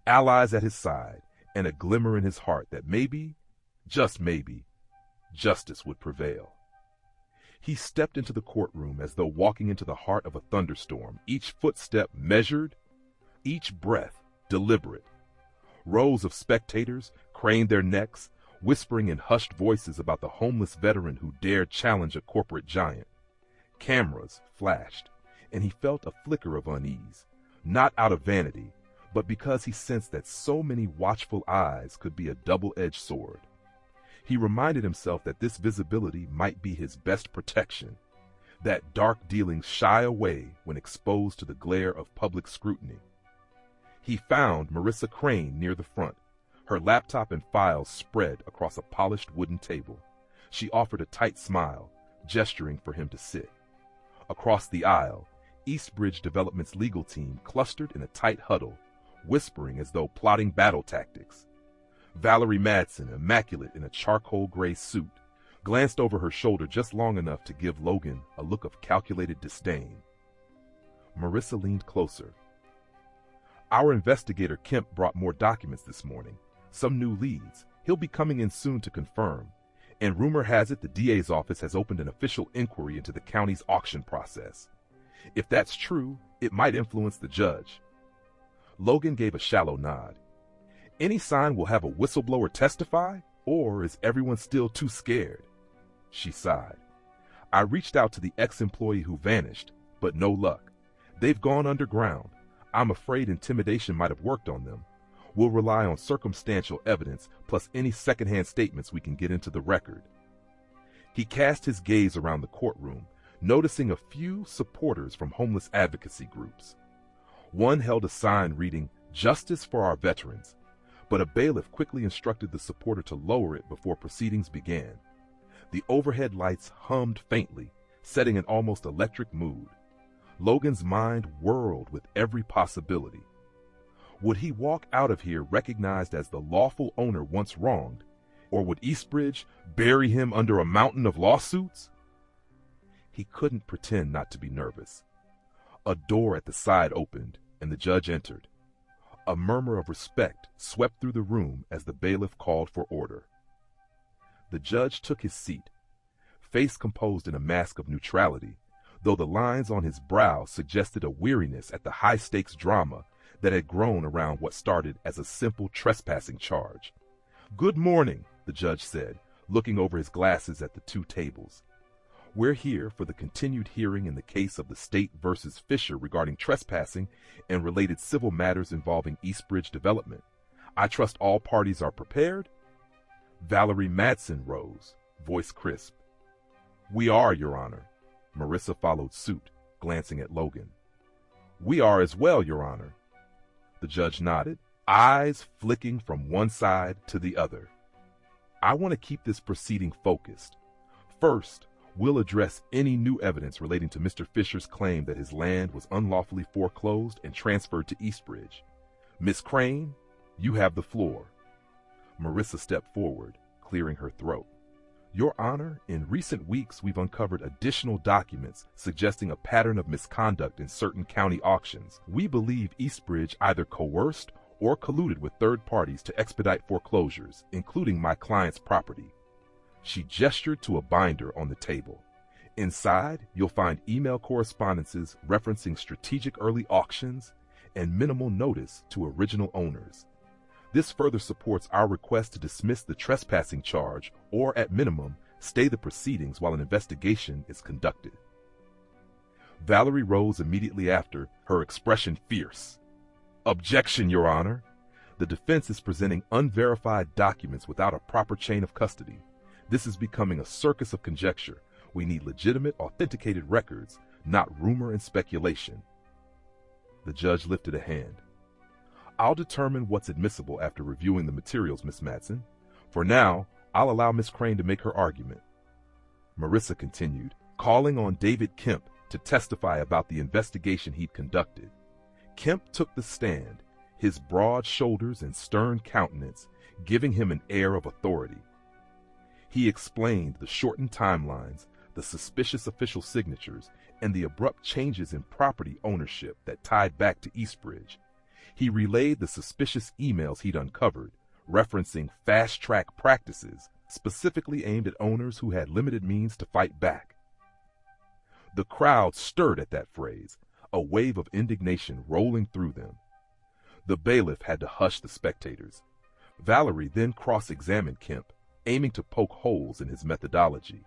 allies at his side, and a glimmer in his heart that maybe, just maybe, justice would prevail. He stepped into the courtroom as though walking into the heart of a thunderstorm, each footstep measured, each breath deliberate. Rows of spectators craned their necks, whispering in hushed voices about the homeless veteran who dared challenge a corporate giant. Cameras flashed, and he felt a flicker of unease, not out of vanity, but because he sensed that so many watchful eyes could be a double-edged sword. He reminded himself that this visibility might be his best protection, that dark dealings shy away when exposed to the glare of public scrutiny. He found Marissa Crane near the front, her laptop and files spread across a polished wooden table. She offered a tight smile, gesturing for him to sit. Across the aisle, Eastbridge Development's legal team clustered in a tight huddle, whispering as though plotting battle tactics. Valerie Madsen, immaculate in a charcoal gray suit, glanced over her shoulder just long enough to give Logan a look of calculated disdain. Marissa leaned closer. "Our investigator Kemp brought more documents this morning, some new leads. He'll be coming in soon to confirm. And rumor has it the DA's office has opened an official inquiry into the county's auction process. If that's true, it might influence the judge." Logan gave a shallow nod. "Any sign we'll have a whistleblower testify?" Or is everyone still too scared? She sighed. I reached out to the ex-employee who vanished, but no luck. They've gone underground. I'm afraid intimidation might have worked on them. We'll rely on circumstantial evidence plus any secondhand statements we can get into the record. He cast his gaze around the courtroom, noticing a few supporters from homeless advocacy groups. One held a sign reading, "Justice for our veterans," but a bailiff quickly instructed the supporter to lower it before proceedings began. The overhead lights hummed faintly, setting an almost electric mood. Logan's mind whirled with every possibility. Would he walk out of here recognized as the lawful owner once wronged, or would Eastbridge bury him under a mountain of lawsuits? He couldn't pretend not to be nervous. A door at the side opened, and the judge entered. A murmur of respect swept through the room as the bailiff called for order. The judge took his seat, face composed in a mask of neutrality, though the lines on his brow suggested a weariness at the high-stakes drama that had grown around what started as a simple trespassing charge. "Good morning," the judge said, looking over his glasses at the two tables. "We're here for the continued hearing in the case of the State versus Fisher regarding trespassing and related civil matters involving Eastbridge development. I trust all parties are prepared?" Valerie Madsen rose, voice crisp. "We are, Your Honor." Marissa followed suit, glancing at Logan. "We are as well, Your Honor." The judge nodded, eyes flicking from one side to the other. "I want to keep this proceeding focused. First, we'll address any new evidence relating to Mr. Fisher's claim that his land was unlawfully foreclosed and transferred to Eastbridge. Miss Crane, you have the floor." Marissa stepped forward, clearing her throat. "Your Honor, in recent weeks we've uncovered additional documents suggesting a pattern of misconduct in certain county auctions. We believe Eastbridge either coerced or colluded with third parties to expedite foreclosures, including my client's property." She gestured to a binder on the table. "Inside, you'll find email correspondences referencing strategic early auctions and minimal notice to original owners. This further supports our request to dismiss the trespassing charge or, at minimum, stay the proceedings while an investigation is conducted." Valerie rose immediately after, her expression fierce. "Objection, Your Honor. The defense is presenting unverified documents without a proper chain of custody. This is becoming a circus of conjecture. We need legitimate, authenticated records, not rumor and speculation." The judge lifted a hand. "I'll determine what's admissible after reviewing the materials, Miss Madsen. For now, I'll allow Miss Crane to make her argument." Marissa continued, calling on David Kemp to testify about the investigation he'd conducted. Kemp took the stand, his broad shoulders and stern countenance giving him an air of authority. He explained the shortened timelines, the suspicious official signatures, and the abrupt changes in property ownership that tied back to Eastbridge. He relayed the suspicious emails he'd uncovered, referencing fast-track practices specifically aimed at owners who had limited means to fight back. The crowd stirred at that phrase, a wave of indignation rolling through them. The bailiff had to hush the spectators. Valerie then cross-examined Kemp, aiming to poke holes in his methodology.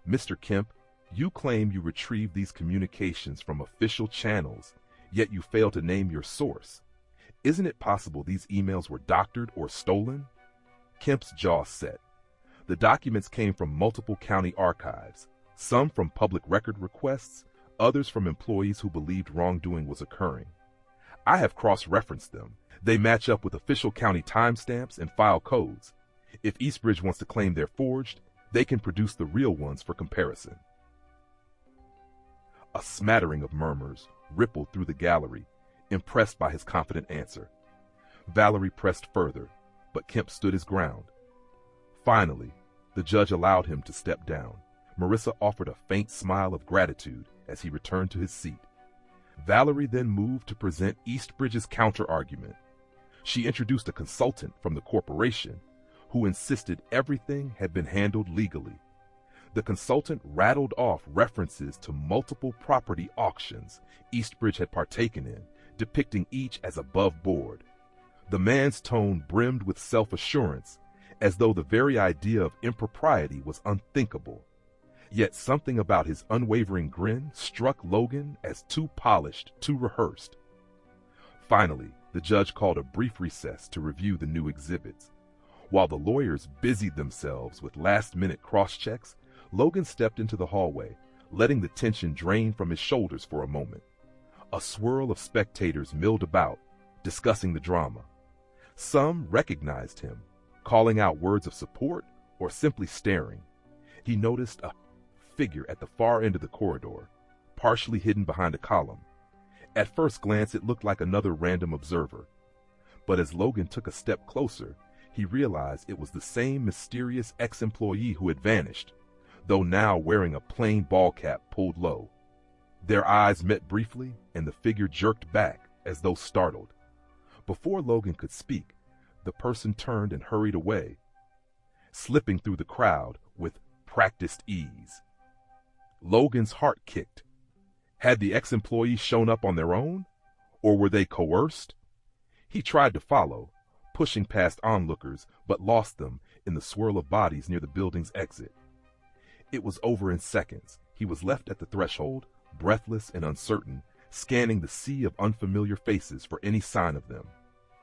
"Mr. Kemp, you claim you retrieved these communications from official channels, yet you fail to name your source. Isn't it possible these emails were doctored or stolen?" Kemp's jaw set. The documents came from multiple county archives, some from public record requests, others from employees who believed wrongdoing was occurring. I have cross-referenced them. They match up with official county timestamps and file codes. If Eastbridge wants to claim they're forged, they can produce the real ones for comparison. A smattering of murmurs rippled through the gallery, impressed by his confident answer. Valerie pressed further, but Kemp stood his ground. Finally, the judge allowed him to step down. Marissa offered a faint smile of gratitude as he returned to his seat. Valerie then moved to present Eastbridge's counter-argument. She introduced a consultant from the corporation who insisted everything had been handled legally. The consultant rattled off references to multiple property auctions Eastbridge had partaken in, depicting each as above board. The man's tone brimmed with self-assurance, as though the very idea of impropriety was unthinkable. Yet something about his unwavering grin struck Logan as too polished, too rehearsed. Finally, the judge called a brief recess to review the new exhibits. While the lawyers busied themselves with last-minute cross-checks, Logan stepped into the hallway, letting the tension drain from his shoulders for a moment. A swirl of spectators milled about, discussing the drama. Some recognized him, calling out words of support or simply staring. He noticed a figure at the far end of the corridor, partially hidden behind a column. At first glance, it looked like another random observer. But as Logan took a step closer, he realized it was the same mysterious ex-employee who had vanished, though now wearing a plain ball cap pulled low. Their eyes met briefly, and the figure jerked back as though startled. Before Logan could speak, the person turned and hurried away, slipping through the crowd with practiced ease. Logan's heart kicked. Had the ex-employees shown up on their own, or were they coerced? He tried to follow, pushing past onlookers, but lost them in the swirl of bodies near the building's exit. It was over in seconds. He was left at the threshold, breathless and uncertain, scanning the sea of unfamiliar faces for any sign of them.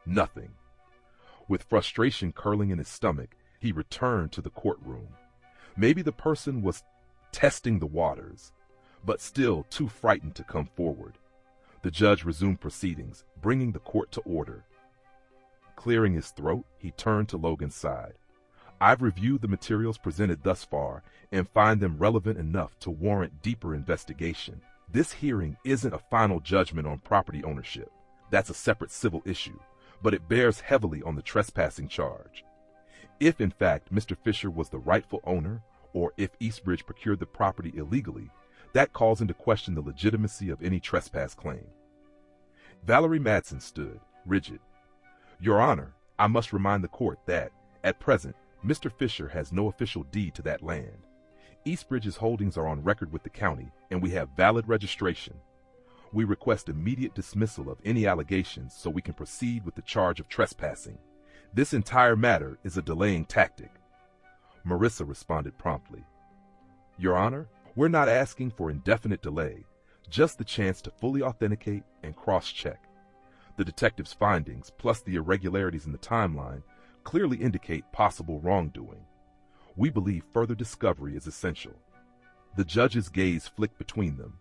Nothing. With frustration curling in his stomach, he returned to the courtroom. Maybe the person was testing the waters, but still too frightened to come forward. The judge resumed proceedings, bringing the court to order. Clearing his throat, he turned to Logan's side. I've reviewed the materials presented thus far and find them relevant enough to warrant deeper investigation. This hearing isn't a final judgment on property ownership. That's a separate civil issue, but it bears heavily on the trespassing charge. If, in fact, Mr. Fisher was the rightful owner, or if Eastbridge procured the property illegally, that calls into question the legitimacy of any trespass claim. Valerie Madsen stood, rigid. Your Honor, I must remind the court that, at present, Mr. Fisher has no official deed to that land. Eastbridge's holdings are on record with the county, and we have valid registration. We request immediate dismissal of any allegations so we can proceed with the charge of trespassing. This entire matter is a delaying tactic. Marissa responded promptly. Your Honor, we're not asking for indefinite delay, just the chance to fully authenticate and cross-check. The detective's findings, plus the irregularities in the timeline, clearly indicate possible wrongdoing. We believe further discovery is essential. The judge's gaze flicked between them.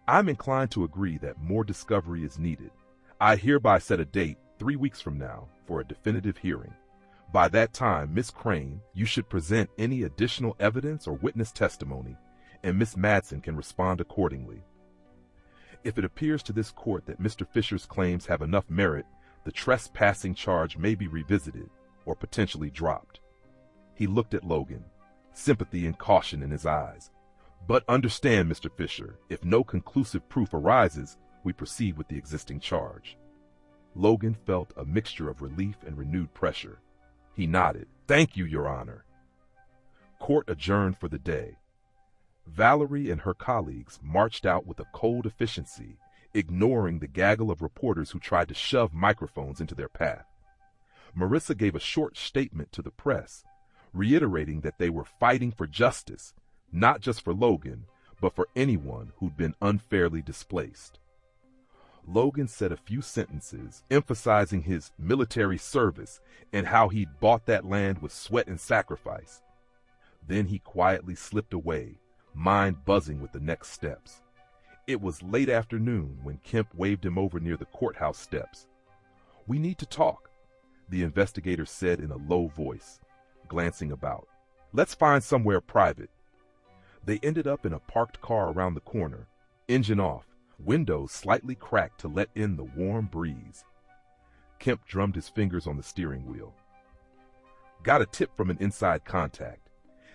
I'm inclined to agree that more discovery is needed. I hereby set a date 3 weeks from now for a definitive hearing. By that time, Miss Crane, you should present any additional evidence or witness testimony, and Miss Madsen can respond accordingly. If it appears to this court that Mr. Fisher's claims have enough merit, the trespassing charge may be revisited or potentially dropped. He looked at Logan, sympathy and caution in his eyes. But understand, Mr. Fisher, if no conclusive proof arises, we proceed with the existing charge. Logan felt a mixture of relief and renewed pressure. He nodded. Thank you, Your Honor. Court adjourned for the day. Valerie and her colleagues marched out with a cold efficiency, ignoring the gaggle of reporters who tried to shove microphones into their path. Marissa gave a short statement to the press, reiterating that they were fighting for justice, not just for Logan, but for anyone who'd been unfairly displaced. Logan said a few sentences, emphasizing his military service and how he'd bought that land with sweat and sacrifice. Then he quietly slipped away, mind buzzing with the next steps. It was late afternoon when Kemp waved him over near the courthouse steps. We need to talk, the investigator said in a low voice, glancing about. Let's find somewhere private. They ended up in a parked car around the corner, engine off, windows slightly cracked to let in the warm breeze. Kemp drummed his fingers on the steering wheel. Got a tip from an inside contact.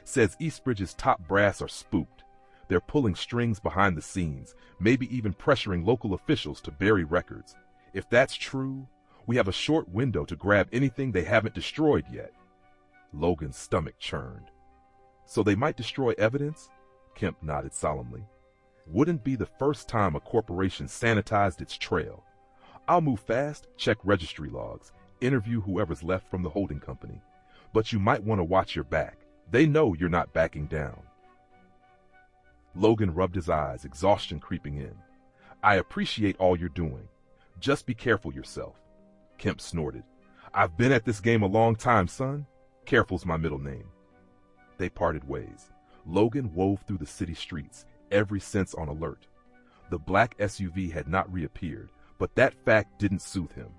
Says Eastbridge's top brass are spooked. They're pulling strings behind the scenes, maybe even pressuring local officials to bury records. If that's true, we have a short window to grab anything they haven't destroyed yet. Logan's stomach churned. So they might destroy evidence? Kemp nodded solemnly. Wouldn't be the first time a corporation sanitized its trail. I'll move fast, check registry logs, interview whoever's left from the holding company. but you might want to watch your back. They know you're not backing down. Logan rubbed his eyes, exhaustion creeping in. I appreciate all you're doing. Just be careful yourself. Kemp snorted. I've been at this game a long time, son. Careful's my middle name. They parted ways. Logan wove through the city streets, every sense on alert. The black SUV had not reappeared, but that fact didn't soothe him.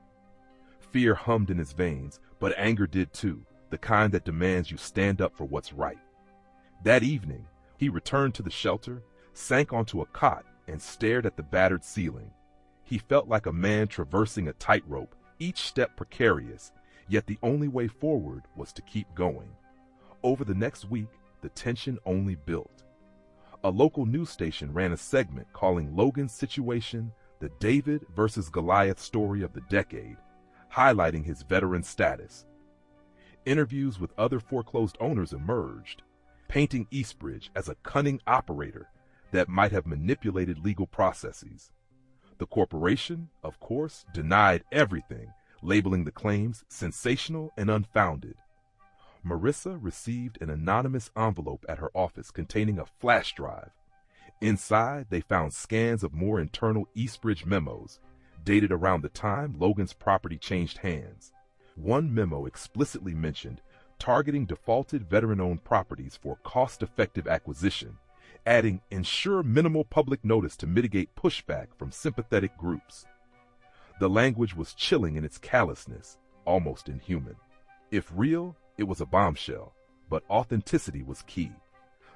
Fear hummed in his veins, but anger did too, the kind that demands you stand up for what's right. That evening, he returned to the shelter, sank onto a cot, and stared at the battered ceiling. He felt like a man traversing a tightrope, each step precarious, yet the only way forward was to keep going. Over the next week, the tension only built. A local news station ran a segment calling Logan's situation the David versus Goliath story of the decade, highlighting his veteran status. Interviews with other foreclosed owners emerged, painting Eastbridge as a cunning operator that might have manipulated legal processes. The corporation, of course, denied everything, labeling the claims sensational and unfounded. Marissa received an anonymous envelope at her office containing a flash drive. Inside, they found scans of more internal Eastbridge memos, dated around the time Logan's property changed hands. One memo explicitly mentioned targeting defaulted veteran-owned properties for cost-effective acquisition, adding ensure minimal public notice to mitigate pushback from sympathetic groups. The language was chilling in its callousness, almost inhuman. If real, it was a bombshell, but authenticity was key.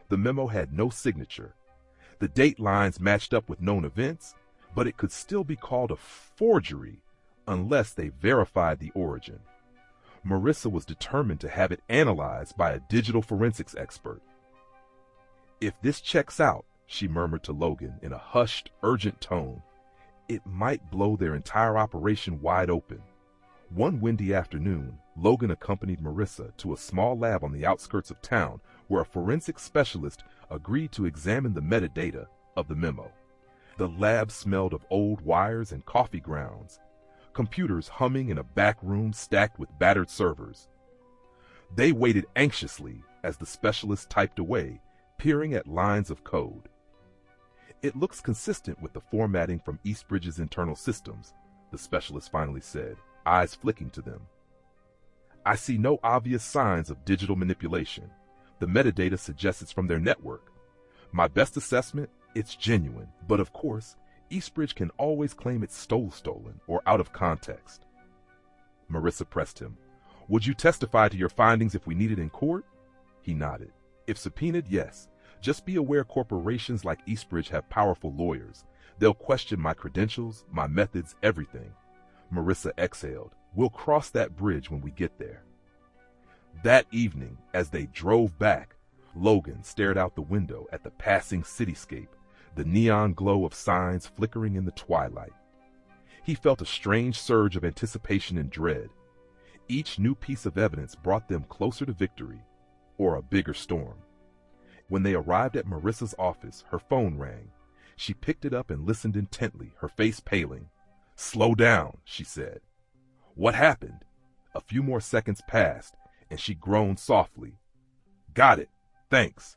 The memo had no signature. The date lines matched up with known events, but it could still be called a forgery unless they verified the origin. Marissa was determined to have it analyzed by a digital forensics expert. If this checks out, she murmured to Logan in a hushed, urgent tone, it might blow their entire operation wide open. One windy afternoon, Logan accompanied Marissa to a small lab on the outskirts of town where a forensic specialist agreed to examine the metadata of the memo. The lab smelled of old wires and coffee grounds, computers humming in a back room stacked with battered servers. They waited anxiously as the specialist typed away, peering at lines of code. It looks consistent with the formatting from Eastbridge's internal systems, the specialist finally said, eyes flicking to them. I see no obvious signs of digital manipulation. The metadata suggests it's from their network. My best assessment, it's genuine, but of course, Eastbridge can always claim it's stolen or out of context. Marissa pressed him. Would you testify to your findings if we need it in court? He nodded. If subpoenaed, yes. Just be aware corporations like Eastbridge have powerful lawyers. They'll question my credentials, my methods, everything. Marissa exhaled. We'll cross that bridge when we get there. That evening, as they drove back, Logan stared out the window at the passing cityscape, the neon glow of signs flickering in the twilight. He felt a strange surge of anticipation and dread. Each new piece of evidence brought them closer to victory, or a bigger storm. When they arrived at Marissa's office, her phone rang. She picked it up and listened intently, her face paling. Slow down, she said. What happened? A few more seconds passed, and she groaned softly. Got it. Thanks.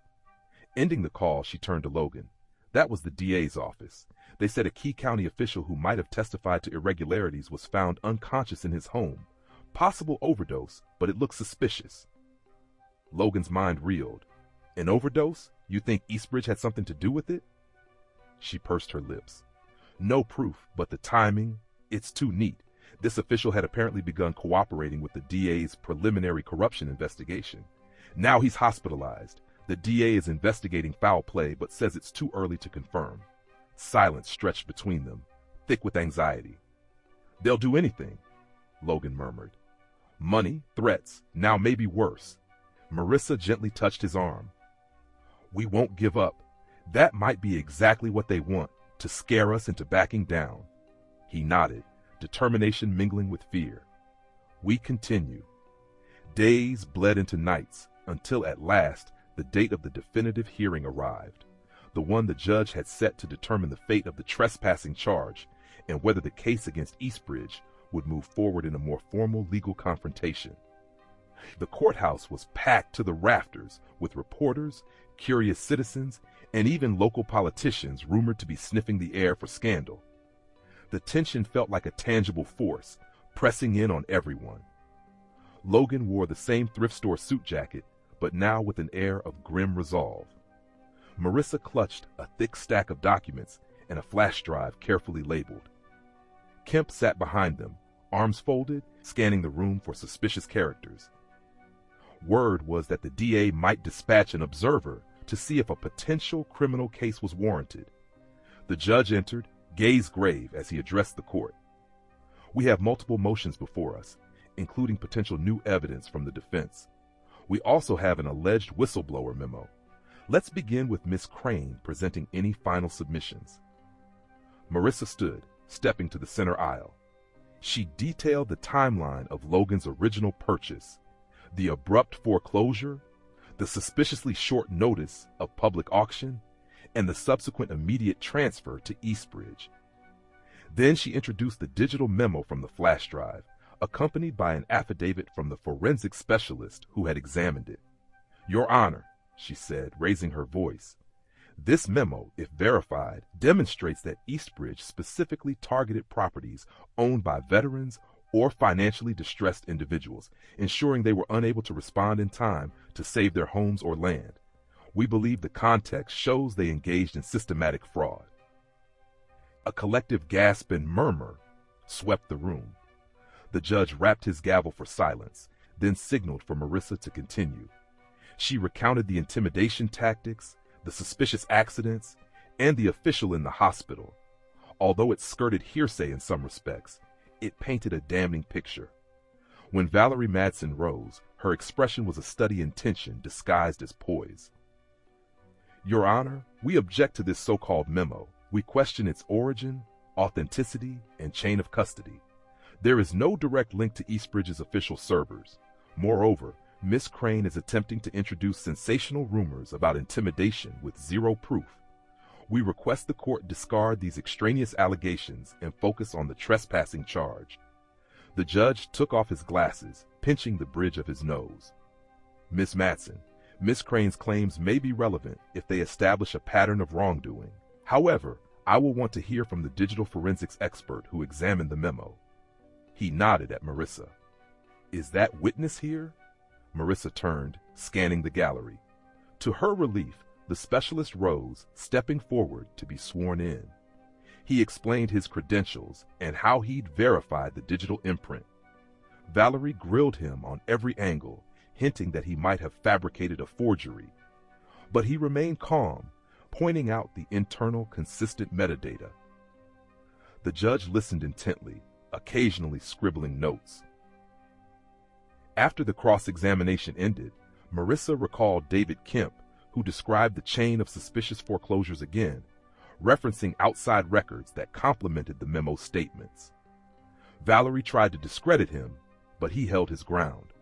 Ending the call, she turned to Logan. That was the DA's office. They said a key county official who might have testified to irregularities was found unconscious in his home. Possible overdose, but it looks suspicious. Logan's mind reeled. An overdose? You think Eastbridge had something to do with it? She pursed her lips. No proof, but the timing, it's too neat. This official had apparently begun cooperating with the DA's preliminary corruption investigation. Now he's hospitalized. The DA is investigating foul play, but says it's too early to confirm. Silence stretched between them, thick with anxiety. They'll do anything, Logan murmured. Money, threats, now maybe worse. Marissa gently touched his arm. We won't give up. That might be exactly what they want, to scare us into backing down. He nodded, determination mingling with fear. We continue. Days bled into nights, until at last the date of the definitive hearing arrived, the one the judge had set to determine the fate of the trespassing charge and whether the case against Eastbridge would move forward in a more formal legal confrontation. The courthouse was packed to the rafters with reporters, curious citizens, and even local politicians rumored to be sniffing the air for scandal. The tension felt like a tangible force, pressing in on everyone. Logan wore the same thrift store suit jacket, but now with an air of grim resolve. Marissa clutched a thick stack of documents and a flash drive carefully labeled. Kemp sat behind them, arms folded, scanning the room for suspicious characters. Word was that the DA might dispatch an observer to see if a potential criminal case was warranted. The judge entered, gaze grave as he addressed the court. We have multiple motions before us, including potential new evidence from the defense. We also have an alleged whistleblower memo. Let's begin with Miss Crane presenting any final submissions. Marissa stood, stepping to the center aisle. She detailed the timeline of Logan's original purchase, the abrupt foreclosure, the suspiciously short notice of public auction, and the subsequent immediate transfer to Eastbridge. Then she introduced the digital memo from the flash drive, accompanied by an affidavit from the forensic specialist who had examined it. "Your Honor," she said, raising her voice, "this memo, if verified, demonstrates that Eastbridge specifically targeted properties owned by veterans or financially distressed individuals, ensuring they were unable to respond in time to save their homes or land. We believe the context shows they engaged in systematic fraud." A collective gasp and murmur swept the room. The judge rapped his gavel for silence, then signaled for Marissa to continue. She recounted the intimidation tactics, the suspicious accidents, and the official in the hospital. Although it skirted hearsay in some respects, it painted a damning picture. When Valerie Madsen rose, her expression was a study in tension disguised as poise. "Your Honor, we object to this so-called memo. We question its origin, authenticity, and chain of custody. There is no direct link to Eastbridge's official servers. Moreover, Miss Crane is attempting to introduce sensational rumors about intimidation with zero proof. We request the court discard these extraneous allegations and focus on the trespassing charge." The judge took off his glasses, pinching the bridge of his nose. "Miss Madsen, Miss Crane's claims may be relevant if they establish a pattern of wrongdoing. However, I will want to hear from the digital forensics expert who examined the memo." He nodded at Marissa. "Is that witness here?" Marissa turned, scanning the gallery. To her relief, the specialist rose, stepping forward to be sworn in. He explained his credentials and how he'd verified the digital imprint. Valerie grilled him on every angle, hinting that he might have fabricated a forgery. But he remained calm, pointing out the internal, consistent metadata. The judge listened intently, occasionally scribbling notes. After the cross-examination ended, Marissa recalled David Kemp, who described the chain of suspicious foreclosures again, referencing outside records that complemented the memo's statements. Valerie tried to discredit him, but he held his ground.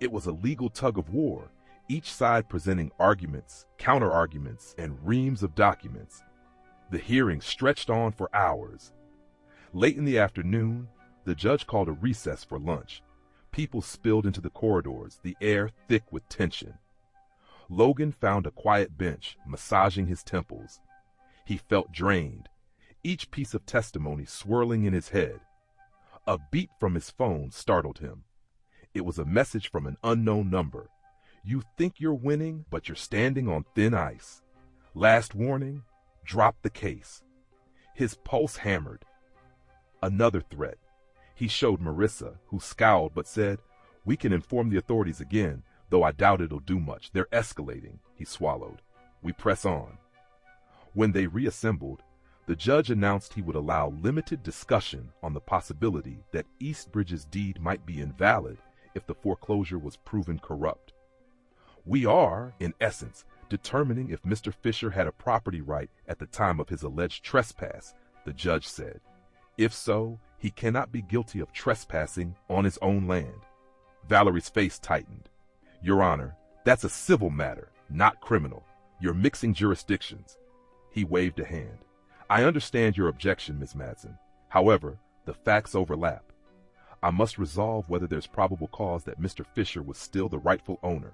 It was a legal tug-of-war, each side presenting arguments, counter-arguments, and reams of documents. The hearing stretched on for hours. Late in the afternoon, the judge called a recess for lunch. People spilled into the corridors, the air thick with tension. Logan found a quiet bench, massaging his temples. He felt drained, each piece of testimony swirling in his head. A beep from his phone startled him. It was a message from an unknown number. "You think you're winning, but you're standing on thin ice. Last warning, drop the case." His pulse hammered. Another threat. He showed Marissa, who scowled but said, "We can inform the authorities again, though I doubt it'll do much. They're escalating." He swallowed. "We press on." When they reassembled, the judge announced he would allow limited discussion on the possibility that Eastbridge's deed might be invalid if the foreclosure was proven corrupt. "We are, in essence, determining if Mr. Fisher had a property right at the time of his alleged trespass," the judge said. "If so, he cannot be guilty of trespassing on his own land." Valerie's face tightened. "Your Honor, that's a civil matter, not criminal. You're mixing jurisdictions." He waved a hand. "I understand your objection, Ms. Madsen. However, the facts overlap. I must resolve whether there's probable cause that Mr. Fisher was still the rightful owner.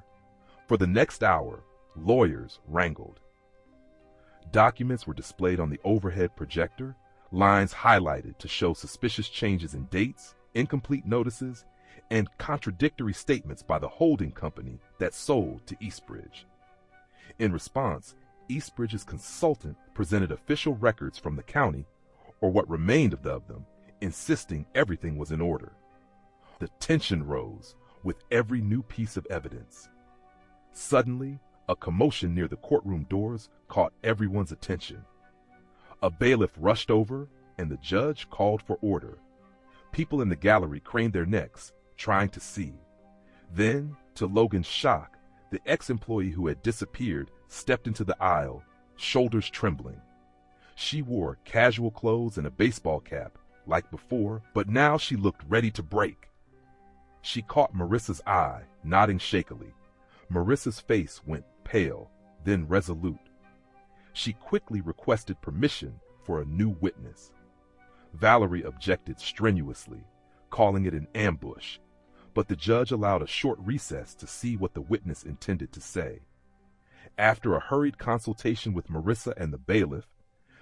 For the next hour, lawyers wrangled. Documents were displayed on the overhead projector, lines highlighted to show suspicious changes in dates, incomplete notices, and contradictory statements by the holding company that sold to Eastbridge. In response, Eastbridge's consultant presented official records from the county, or what remained of them, insisting everything was in order. The tension rose with every new piece of evidence. Suddenly, a commotion near the courtroom doors caught everyone's attention. A bailiff rushed over, and the judge called for order. People in the gallery craned their necks, trying to see. Then, to Logan's shock, the ex-employee who had disappeared stepped into the aisle, shoulders trembling. She wore casual clothes and a baseball cap, like before, but now she looked ready to break. She caught Marissa's eye, nodding shakily. Marissa's face went pale, then resolute. She quickly requested permission for a new witness. Valerie objected strenuously, calling it an ambush, but the judge allowed a short recess to see what the witness intended to say. After a hurried consultation with Marissa and the bailiff,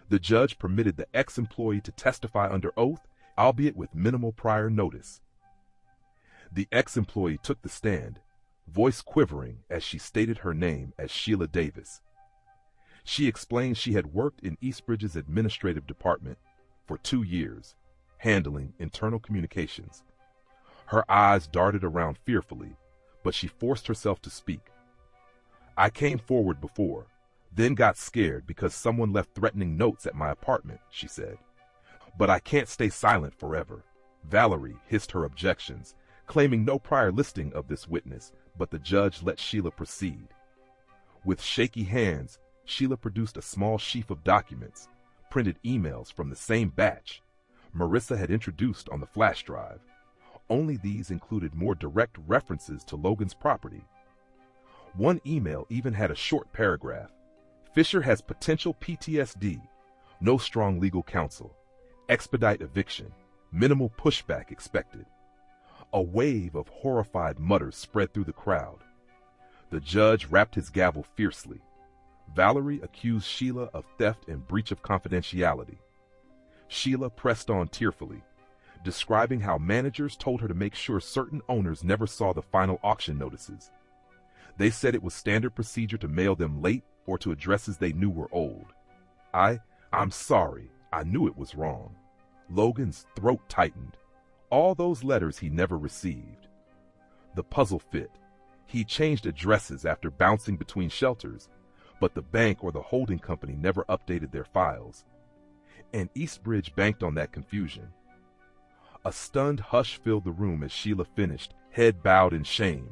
the judge permitted the ex-employee to testify under oath, albeit with minimal prior notice. The ex-employee took the stand, voice quivering as she stated her name as Sheila Davis. She explained she had worked in Eastbridge's administrative department for 2 years, handling internal communications. Her eyes darted around fearfully, but she forced herself to speak. I came forward before, then got scared because someone left threatening notes at my apartment, she said. But I can't stay silent forever. Valerie hissed her objections, claiming no prior listing of this witness, but the judge let Sheila proceed. With shaky hands, Sheila produced a small sheaf of documents, printed emails from the same batch Marissa had introduced on the flash drive. Only these included more direct references to Logan's property. One email even had a short paragraph. Fisher has potential PTSD, no strong legal counsel, expedite eviction, minimal pushback expected. A wave of horrified mutters spread through the crowd. The judge rapped his gavel fiercely. Valerie accused Sheila of theft and breach of confidentiality. Sheila pressed on tearfully, describing how managers told her to make sure certain owners never saw the final auction notices. They said it was standard procedure to mail them late or to addresses they knew were old. I'm sorry, I knew it was wrong. Logan's throat tightened. All those letters he never received. The puzzle fit. He changed addresses after bouncing between shelters, but the bank or the holding company never updated their files. And Eastbridge banked on that confusion. A stunned hush filled the room as Sheila finished, head bowed in shame.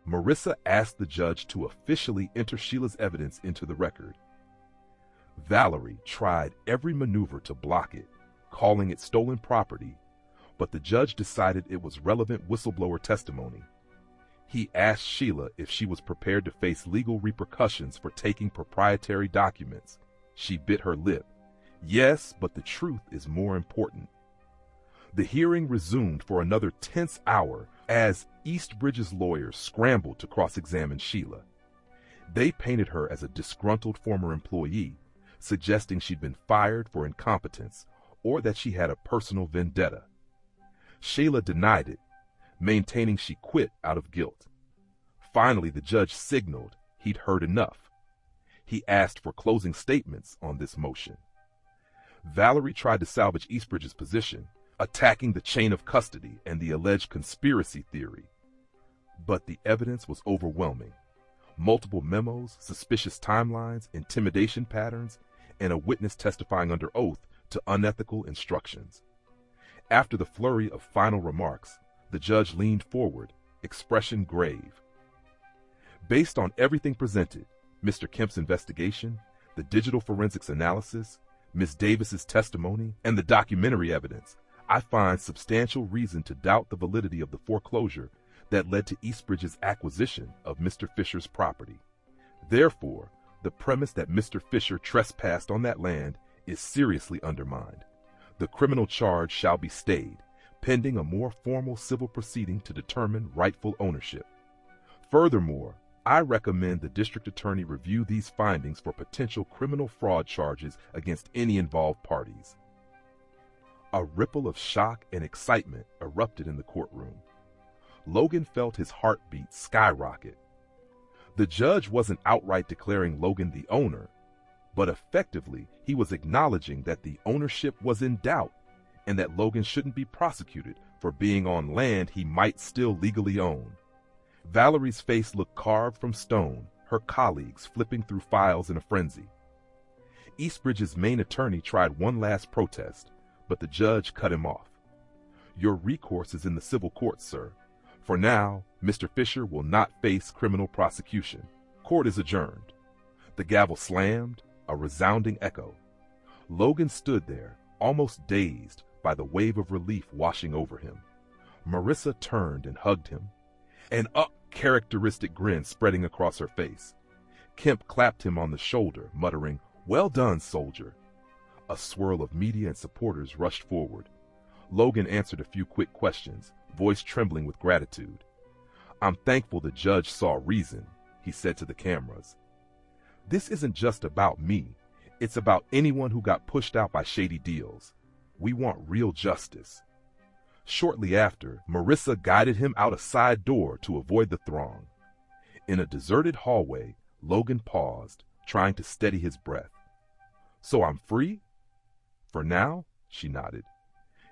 Marissa asked the judge to officially enter Sheila's evidence into the record. Valerie tried every maneuver to block it, calling it stolen property, but the judge decided it was relevant whistleblower testimony. He asked Sheila if she was prepared to face legal repercussions for taking proprietary documents. She bit her lip. Yes, but the truth is more important. The hearing resumed for another tense hour as Eastbridge's lawyers scrambled to cross-examine Sheila. They painted her as a disgruntled former employee, suggesting she'd been fired for incompetence or that she had a personal vendetta. Sheila denied it, maintaining she quit out of guilt. Finally, the judge signaled he'd heard enough. He asked for closing statements on this motion. Valerie tried to salvage Eastbridge's position, attacking the chain of custody and the alleged conspiracy theory. But the evidence was overwhelming. Multiple memos, suspicious timelines, intimidation patterns, and a witness testifying under oath to unethical instructions. After the flurry of final remarks, the judge leaned forward, expression grave. Based on everything presented, Mr. Kemp's investigation, the digital forensics analysis, Ms. Davis's testimony, and the documentary evidence, I find substantial reason to doubt the validity of the foreclosure that led to Eastbridge's acquisition of Mr. Fisher's property. Therefore, the premise that Mr. Fisher trespassed on that land is seriously undermined. The criminal charge shall be stayed, pending a more formal civil proceeding to determine rightful ownership. Furthermore, I recommend the district attorney review these findings for potential criminal fraud charges against any involved parties. A ripple of shock and excitement erupted in the courtroom. Logan felt his heartbeat skyrocket. The judge wasn't outright declaring Logan the owner, but effectively he was acknowledging that the ownership was in doubt and that Logan shouldn't be prosecuted for being on land he might still legally own. Valerie's face looked carved from stone, her colleagues flipping through files in a frenzy. Eastbridge's main attorney tried one last protest, but the judge cut him off. Your recourse is in the civil court, sir. For now, Mr. Fisher will not face criminal prosecution. Court is adjourned. The gavel slammed, a resounding echo. Logan stood there, almost dazed by the wave of relief washing over him. Marissa turned and hugged him, an uncharacteristic grin spreading across her face. Kemp clapped him on the shoulder, muttering, "Well done, soldier." A swirl of media and supporters rushed forward. Logan answered a few quick questions, voice trembling with gratitude. "I'm thankful the judge saw reason," he said to the cameras. "This isn't just about me. It's about anyone who got pushed out by shady deals. We want real justice." Shortly after, Marissa guided him out a side door to avoid the throng. In a deserted hallway, Logan paused, trying to steady his breath. "So I'm free?" "For now," she nodded.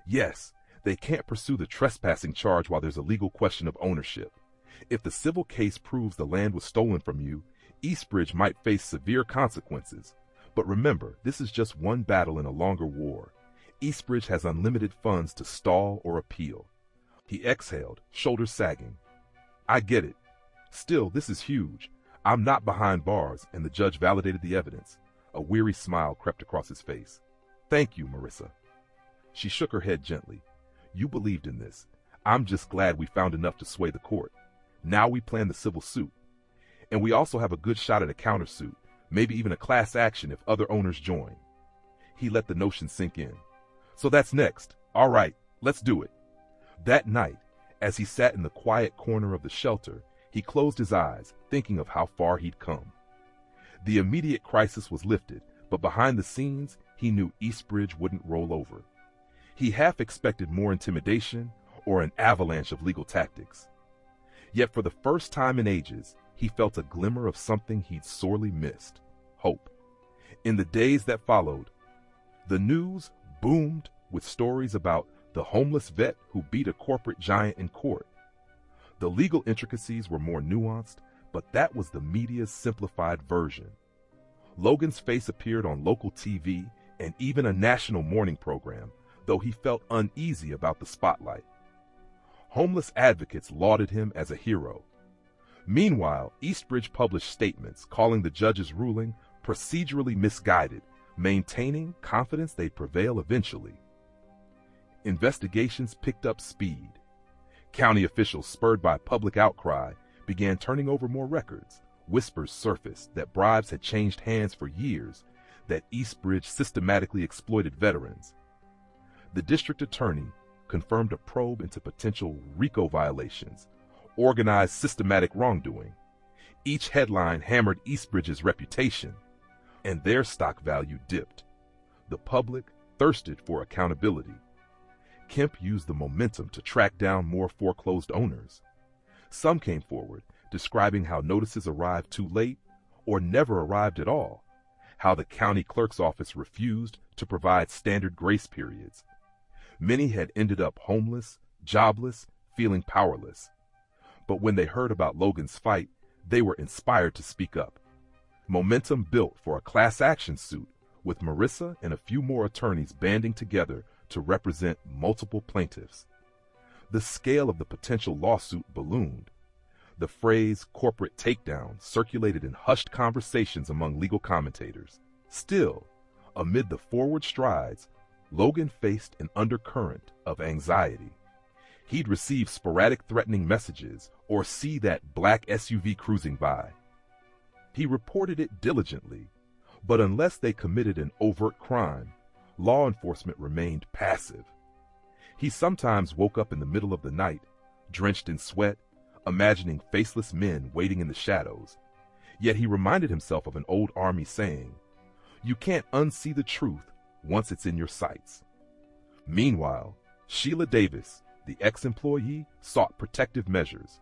"Yes, they can't pursue the trespassing charge while there's a legal question of ownership. If the civil case proves the land was stolen from you, Eastbridge might face severe consequences. But remember, this is just one battle in a longer war. Eastbridge has unlimited funds to stall or appeal." He exhaled, shoulders sagging. "I get it. Still, this is huge. I'm not behind bars," and the judge validated the evidence. A weary smile crept across his face. "Thank you, Marissa." She shook her head gently. "You believed in this. I'm just glad we found enough to sway the court. Now we plan the civil suit. And we also have a good shot at a countersuit, maybe even a class action if other owners join." He let the notion sink in. "So that's next. All right, let's do it." That night, as he sat in the quiet corner of the shelter, he closed his eyes, thinking of how far he'd come. The immediate crisis was lifted, but behind the scenes, he knew Eastbridge wouldn't roll over. He half expected more intimidation or an avalanche of legal tactics. Yet for the first time in ages, he felt a glimmer of something he'd sorely missed: hope. In the days that followed, the news boomed with stories about the homeless vet who beat a corporate giant in court. The legal intricacies were more nuanced, but that was the media's simplified version. Logan's face appeared on local TV and even a national morning program, though he felt uneasy about the spotlight. Homeless advocates lauded him as a hero. Meanwhile, Eastbridge published statements calling the judge's ruling procedurally misguided, maintaining confidence they'd prevail eventually. Investigations picked up speed. County officials, spurred by public outcry, began turning over more records. Whispers surfaced that bribes had changed hands for years, that Eastbridge systematically exploited veterans. The district attorney confirmed a probe into potential RICO violations, organized systematic wrongdoing. Each headline hammered Eastbridge's reputation, and their stock value dipped. The public thirsted for accountability. Kemp used the momentum to track down more foreclosed owners. Some came forward, describing how notices arrived too late or never arrived at all, how the county clerk's office refused to provide standard grace periods. Many had ended up homeless, jobless, feeling powerless. But when they heard about Logan's fight, they were inspired to speak up. Momentum built for a class action suit, with Marissa and a few more attorneys banding together to represent multiple plaintiffs. The scale of the potential lawsuit ballooned. The phrase corporate takedown circulated in hushed conversations among legal commentators. Still, amid the forward strides, Logan faced an undercurrent of anxiety. He'd receive sporadic threatening messages or see that black SUV cruising by. He reported it diligently, but unless they committed an overt crime, law enforcement remained passive. He sometimes woke up in the middle of the night, drenched in sweat, imagining faceless men waiting in the shadows. Yet he reminded himself of an old army saying, "You can't unsee the truth once it's in your sights." Meanwhile, Sheila Davis, the ex-employee, sought protective measures.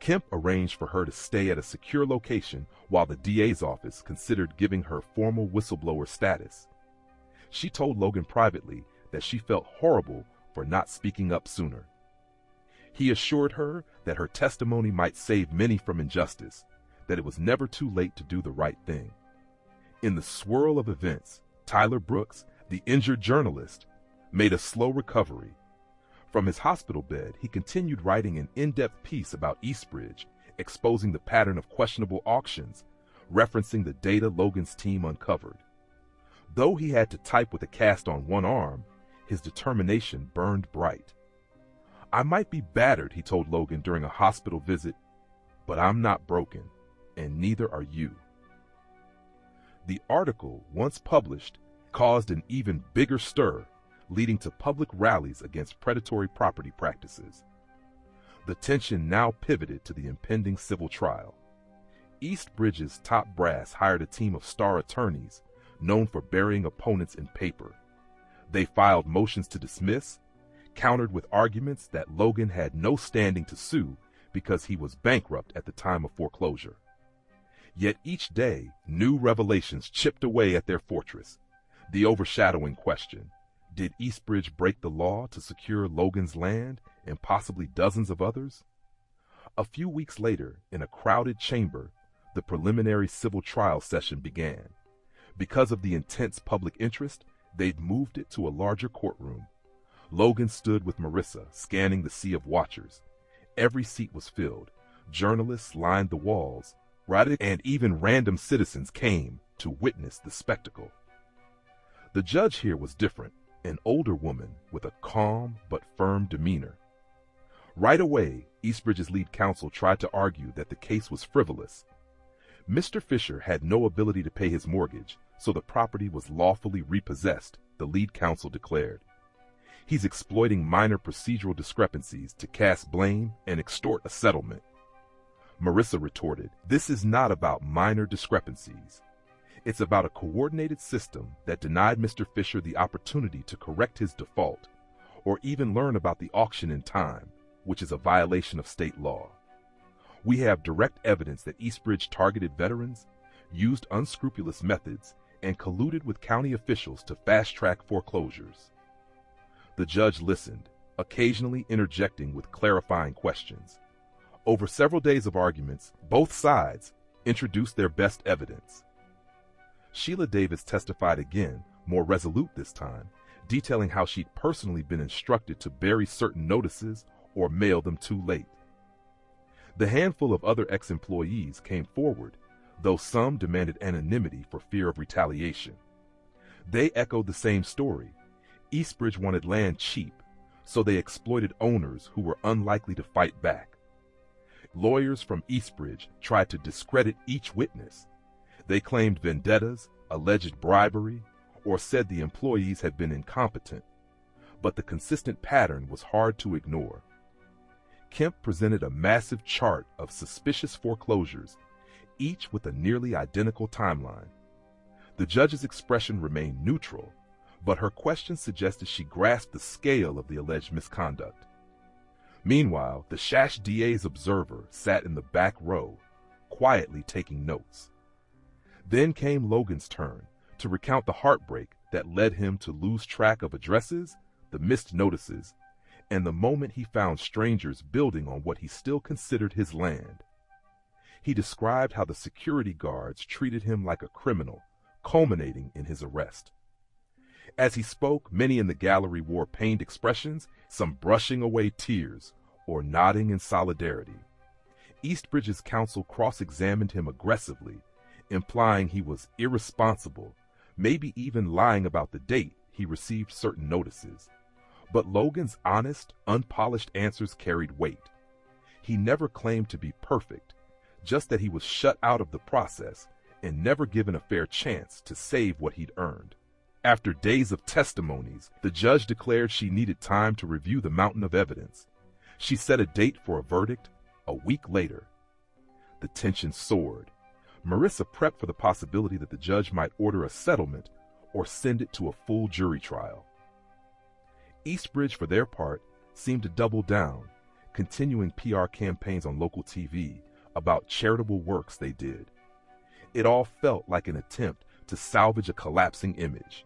Kemp arranged for her to stay at a secure location while the DA's office considered giving her formal whistleblower status. She told Logan privately that she felt horrible for not speaking up sooner. He assured her that her testimony might save many from injustice, that it was never too late to do the right thing. In the swirl of events, Tyler Brooks, the injured journalist, made a slow recovery. From his hospital bed, he continued writing an in-depth piece about Eastbridge, exposing the pattern of questionable auctions, referencing the data Logan's team uncovered. Though he had to type with a cast on one arm, his determination burned bright. "I might be battered," he told Logan during a hospital visit, "but I'm not broken, and neither are you." The article, once published, caused an even bigger stir, leading to public rallies against predatory property practices. The tension now pivoted to the impending civil trial. Eastbridge's top brass hired a team of star attorneys known for burying opponents in paper. They filed motions to dismiss, countered with arguments that Logan had no standing to sue because he was bankrupt at the time of foreclosure. Yet each day, new revelations chipped away at their fortress. The overshadowing question: did Eastbridge break the law to secure Logan's land and possibly dozens of others? A few weeks later, in a crowded chamber, the preliminary civil trial session began. Because of the intense public interest, they'd moved it to a larger courtroom. Logan stood with Marissa, scanning the sea of watchers. Every seat was filled. Journalists lined the walls, and even random citizens came to witness the spectacle. The judge here was different, an older woman with a calm but firm demeanor. Right away, Eastbridge's lead counsel tried to argue that the case was frivolous. Mr. Fisher had no ability to pay his mortgage, so the property was lawfully repossessed, the lead counsel declared. He's exploiting minor procedural discrepancies to cast blame and extort a settlement. Marissa retorted, "This is not about minor discrepancies. It's about a coordinated system that denied Mr. Fisher the opportunity to correct his default, or even learn about the auction in time, which is a violation of state law. We have direct evidence that Eastbridge targeted veterans, used unscrupulous methods, and colluded with county officials to fast-track foreclosures." The judge listened, occasionally interjecting with clarifying questions. Over several days of arguments, both sides introduced their best evidence. Sheila Davis testified again, more resolute this time, detailing how she'd personally been instructed to bury certain notices or mail them too late. The handful of other ex-employees came forward, though some demanded anonymity for fear of retaliation. They echoed the same story. Eastbridge wanted land cheap, so they exploited owners who were unlikely to fight back. Lawyers from Eastbridge tried to discredit each witness. They claimed vendettas, alleged bribery, or said the employees had been incompetent. But the consistent pattern was hard to ignore. Kemp presented a massive chart of suspicious foreclosures, each with a nearly identical timeline. The judge's expression remained neutral, but her question suggested she grasped the scale of the alleged misconduct. Meanwhile, the Shash DA's observer sat in the back row, quietly taking notes. Then came Logan's turn to recount the heartbreak that led him to lose track of addresses, the missed notices, and the moment he found strangers building on what he still considered his land. He described how the security guards treated him like a criminal, culminating in his arrest. As he spoke, many in the gallery wore pained expressions, some brushing away tears or nodding in solidarity. Eastbridge's counsel cross-examined him aggressively, implying he was irresponsible, maybe even lying about the date he received certain notices. But Logan's honest, unpolished answers carried weight. He never claimed to be perfect, just that he was shut out of the process and never given a fair chance to save what he'd earned. After days of testimonies, the judge declared she needed time to review the mountain of evidence. She set a date for a verdict a week later. The tension soared. Marissa prepped for the possibility that the judge might order a settlement or send it to a full jury trial. Eastbridge, for their part, seemed to double down, continuing PR campaigns on local TV about charitable works they did. It all felt like an attempt to salvage a collapsing image.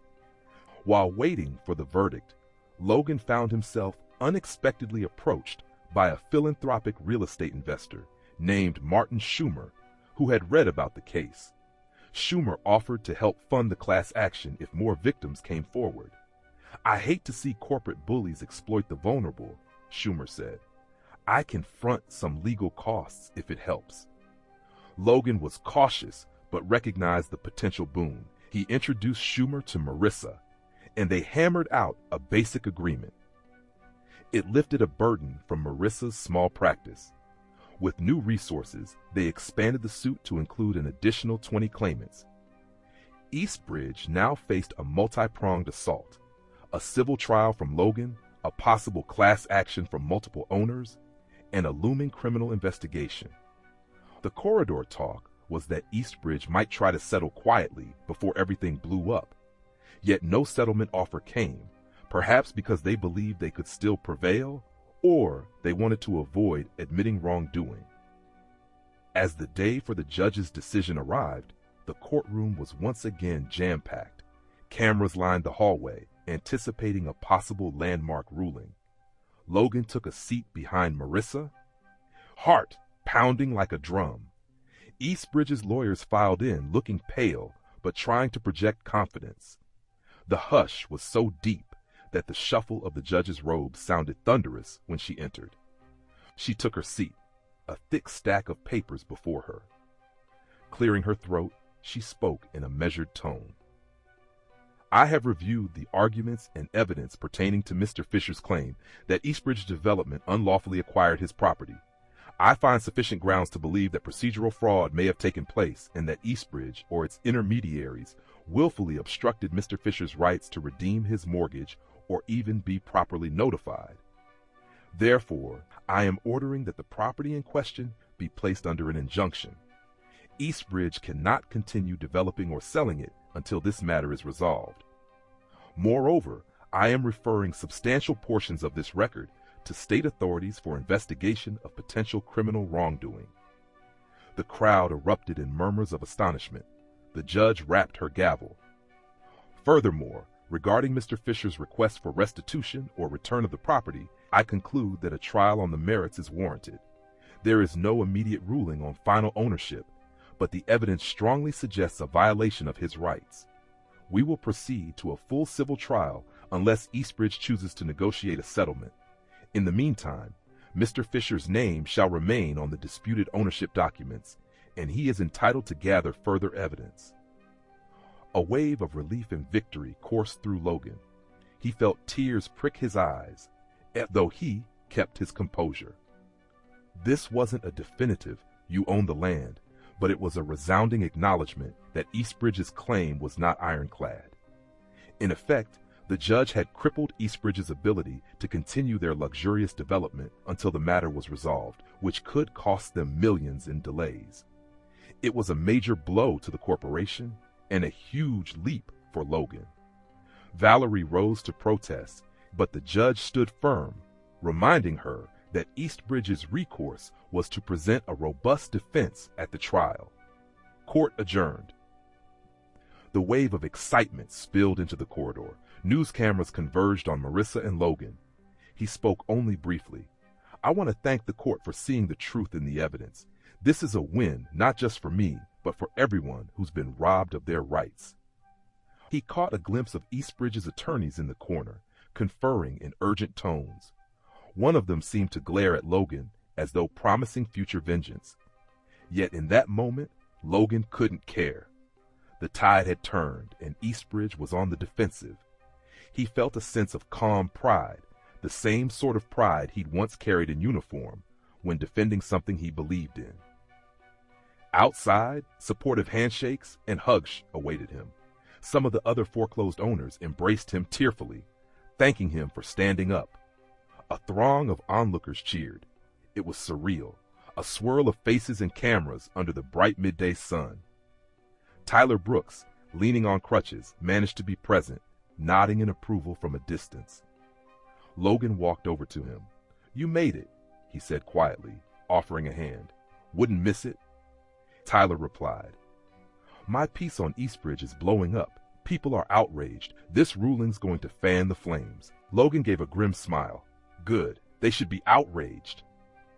While waiting for the verdict, Logan found himself unexpectedly approached by a philanthropic real estate investor named Martin Schumer, who had read about the case. Schumer offered to help fund the class action if more victims came forward. "I hate to see corporate bullies exploit the vulnerable," Schumer said. "I can front some legal costs if it helps." Logan was cautious but recognized the potential boon. He introduced Schumer to Marissa, and they hammered out a basic agreement. It lifted a burden from Marissa's small practice. With new resources, they expanded the suit to include an additional 20 claimants. Eastbridge now faced a multi-pronged assault, a civil trial from Logan, a possible class action from multiple owners, and a looming criminal investigation. The corridor talk was that Eastbridge might try to settle quietly before everything blew up. Yet no settlement offer came, perhaps because they believed they could still prevail, or they wanted to avoid admitting wrongdoing. As the day for the judge's decision arrived, the courtroom was once again jam-packed. Cameras lined the hallway, anticipating a possible landmark ruling. Logan took a seat behind Marissa, heart pounding like a drum. Eastbridge's lawyers filed in, looking pale, but trying to project confidence. The hush was so deep that the shuffle of the judge's robes sounded thunderous when she entered. She took her seat, a thick stack of papers before her. Clearing her throat, she spoke in a measured tone. "I have reviewed the arguments and evidence pertaining to Mr. Fisher's claim that Eastbridge Development unlawfully acquired his property. I find sufficient grounds to believe that procedural fraud may have taken place and that Eastbridge or its intermediaries willfully obstructed Mr. Fisher's rights to redeem his mortgage or even be properly notified. Therefore, I am ordering that the property in question be placed under an injunction. Eastbridge cannot continue developing or selling it until this matter is resolved. Moreover, I am referring substantial portions of this record to state authorities for investigation of potential criminal wrongdoing." The crowd erupted in murmurs of astonishment. The judge rapped her gavel. "Furthermore, regarding Mr. Fisher's request for restitution or return of the property, I conclude that a trial on the merits is warranted. There is no immediate ruling on final ownership, but the evidence strongly suggests a violation of his rights. We will proceed to a full civil trial unless Eastbridge chooses to negotiate a settlement. In the meantime, Mr. Fisher's name shall remain on the disputed ownership documents, and he is entitled to gather further evidence." A wave of relief and victory coursed through Logan. He felt tears prick his eyes, though he kept his composure. This wasn't a definitive, "you own the land," but it was a resounding acknowledgement that Eastbridge's claim was not ironclad. In effect, the judge had crippled Eastbridge's ability to continue their luxurious development until the matter was resolved, which could cost them millions in delays. It was a major blow to the corporation and a huge leap for Logan. Valerie rose to protest, but the judge stood firm, reminding her that Eastbridge's recourse was to present a robust defense at the trial. Court adjourned. The wave of excitement spilled into the corridor. News cameras converged on Marissa and Logan. He spoke only briefly. "I want to thank the court for seeing the truth in the evidence. This is a win, not just for me, but for everyone who's been robbed of their rights." He caught a glimpse of Eastbridge's attorneys in the corner, conferring in urgent tones. One of them seemed to glare at Logan as though promising future vengeance. Yet in that moment, Logan couldn't care. The tide had turned, and Eastbridge was on the defensive. He felt a sense of calm pride, the same sort of pride he'd once carried in uniform when defending something he believed in. Outside, supportive handshakes and hugs awaited him. Some of the other foreclosed owners embraced him tearfully, thanking him for standing up. A throng of onlookers cheered. It was surreal, a swirl of faces and cameras under the bright midday sun. Tyler Brooks, leaning on crutches, managed to be present, nodding in approval from a distance. Logan walked over to him. "You made it," he said quietly, offering a hand. "Wouldn't miss it." Tyler replied, "My piece on Eastbridge is blowing up. People are outraged. This ruling's going to fan the flames." Logan gave a grim smile. "Good. They should be outraged."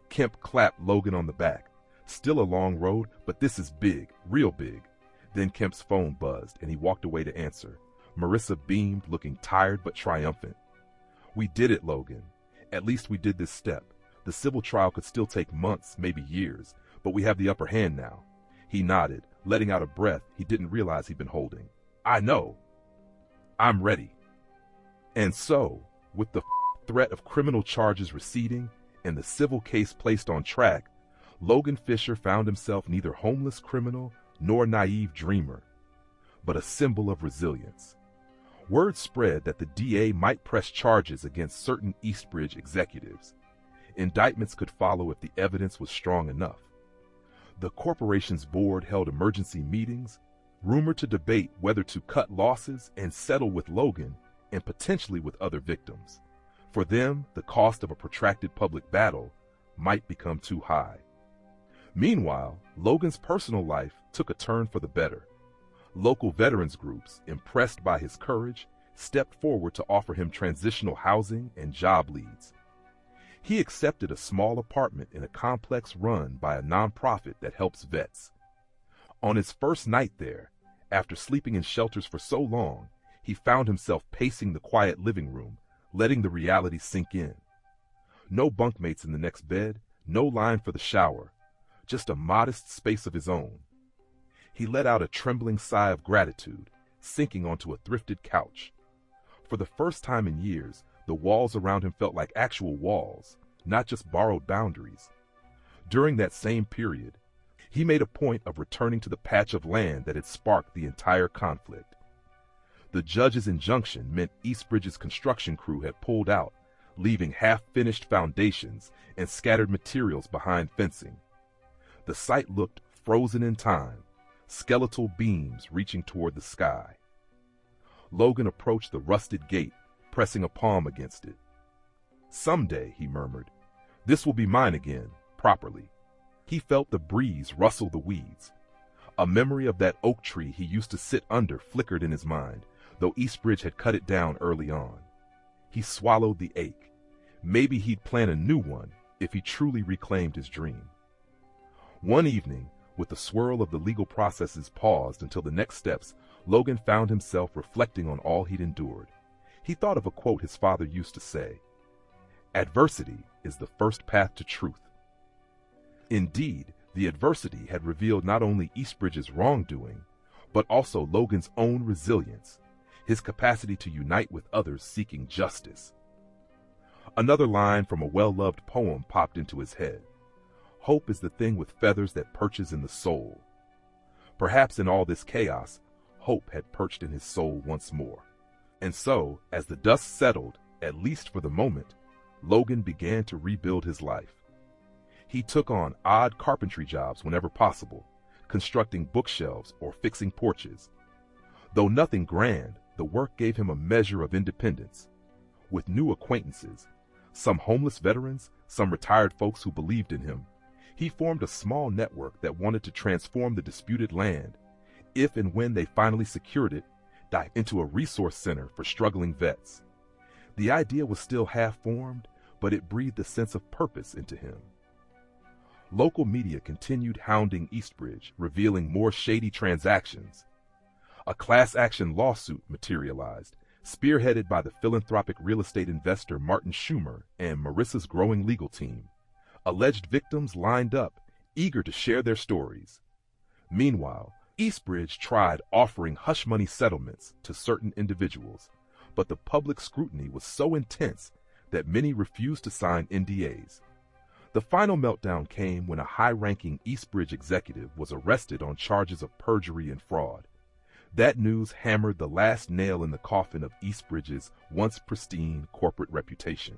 Kemp clapped Logan on the back. "Still a long road, but this is big, real big." Then Kemp's phone buzzed, and he walked away to answer. Marissa beamed, looking tired but triumphant. "We did it, Logan. At least we did this step. The civil trial could still take months, maybe years, but we have the upper hand now." He nodded, letting out a breath he didn't realize he'd been holding. "I know. I'm ready." And so, with the threat of criminal charges receding and the civil case placed on track, Logan Fisher found himself neither homeless criminal nor naive dreamer, but a symbol of resilience. Word spread that the DA might press charges against certain Eastbridge executives. Indictments could follow if the evidence was strong enough. The corporation's board held emergency meetings, rumored to debate whether to cut losses and settle with Logan and potentially with other victims. For them, the cost of a protracted public battle might become too high. Meanwhile, Logan's personal life took a turn for the better. Local veterans groups, impressed by his courage, stepped forward to offer him transitional housing and job leads. He accepted a small apartment in a complex run by a nonprofit that helps vets. On his first night there, after sleeping in shelters for so long, he found himself pacing the quiet living room, letting the reality sink in. No bunkmates in the next bed, no line for the shower, just a modest space of his own. He let out a trembling sigh of gratitude, sinking onto a thrifted couch. For the first time in years, the walls around him felt like actual walls, not just borrowed boundaries. During that same period, he made a point of returning to the patch of land that had sparked the entire conflict. The judge's injunction meant Eastbridge's construction crew had pulled out, leaving half-finished foundations and scattered materials behind fencing. The site looked frozen in time, skeletal beams reaching toward the sky. Logan approached the rusted gate, pressing a palm against it. "Someday," he murmured, "this will be mine again, properly." He felt the breeze rustle the weeds. A memory of that oak tree he used to sit under flickered in his mind, though Eastbridge had cut it down early on. He swallowed the ache. Maybe he'd plan a new one if he truly reclaimed his dream. One evening, with the swirl of the legal processes paused until the next steps, Logan found himself reflecting on all he'd endured. He thought of a quote his father used to say, "Adversity is the first path to truth." Indeed, the adversity had revealed not only Eastbridge's wrongdoing, but also Logan's own resilience, his capacity to unite with others seeking justice. Another line from a well-loved poem popped into his head. "Hope is the thing with feathers that perches in the soul." Perhaps in all this chaos, hope had perched in his soul once more. And so, as the dust settled, at least for the moment, Logan began to rebuild his life. He took on odd carpentry jobs whenever possible, constructing bookshelves or fixing porches. Though nothing grand, the work gave him a measure of independence. With new acquaintances, some homeless veterans, some retired folks who believed in him, he formed a small network that wanted to transform the disputed land, if and when they finally secured it, into a resource center for struggling vets. The idea was still half-formed, but it breathed a sense of purpose into him. Local media continued hounding Eastbridge, revealing more shady transactions. A class-action lawsuit materialized, spearheaded by the philanthropic real estate investor Martin Schumer and Marissa's growing legal team. Alleged victims lined up, eager to share their stories. Meanwhile, Eastbridge tried offering hush-money settlements to certain individuals, but the public scrutiny was so intense that many refused to sign NDAs. The final meltdown came when a high-ranking Eastbridge executive was arrested on charges of perjury and fraud. That news hammered the last nail in the coffin of Eastbridge's once pristine corporate reputation.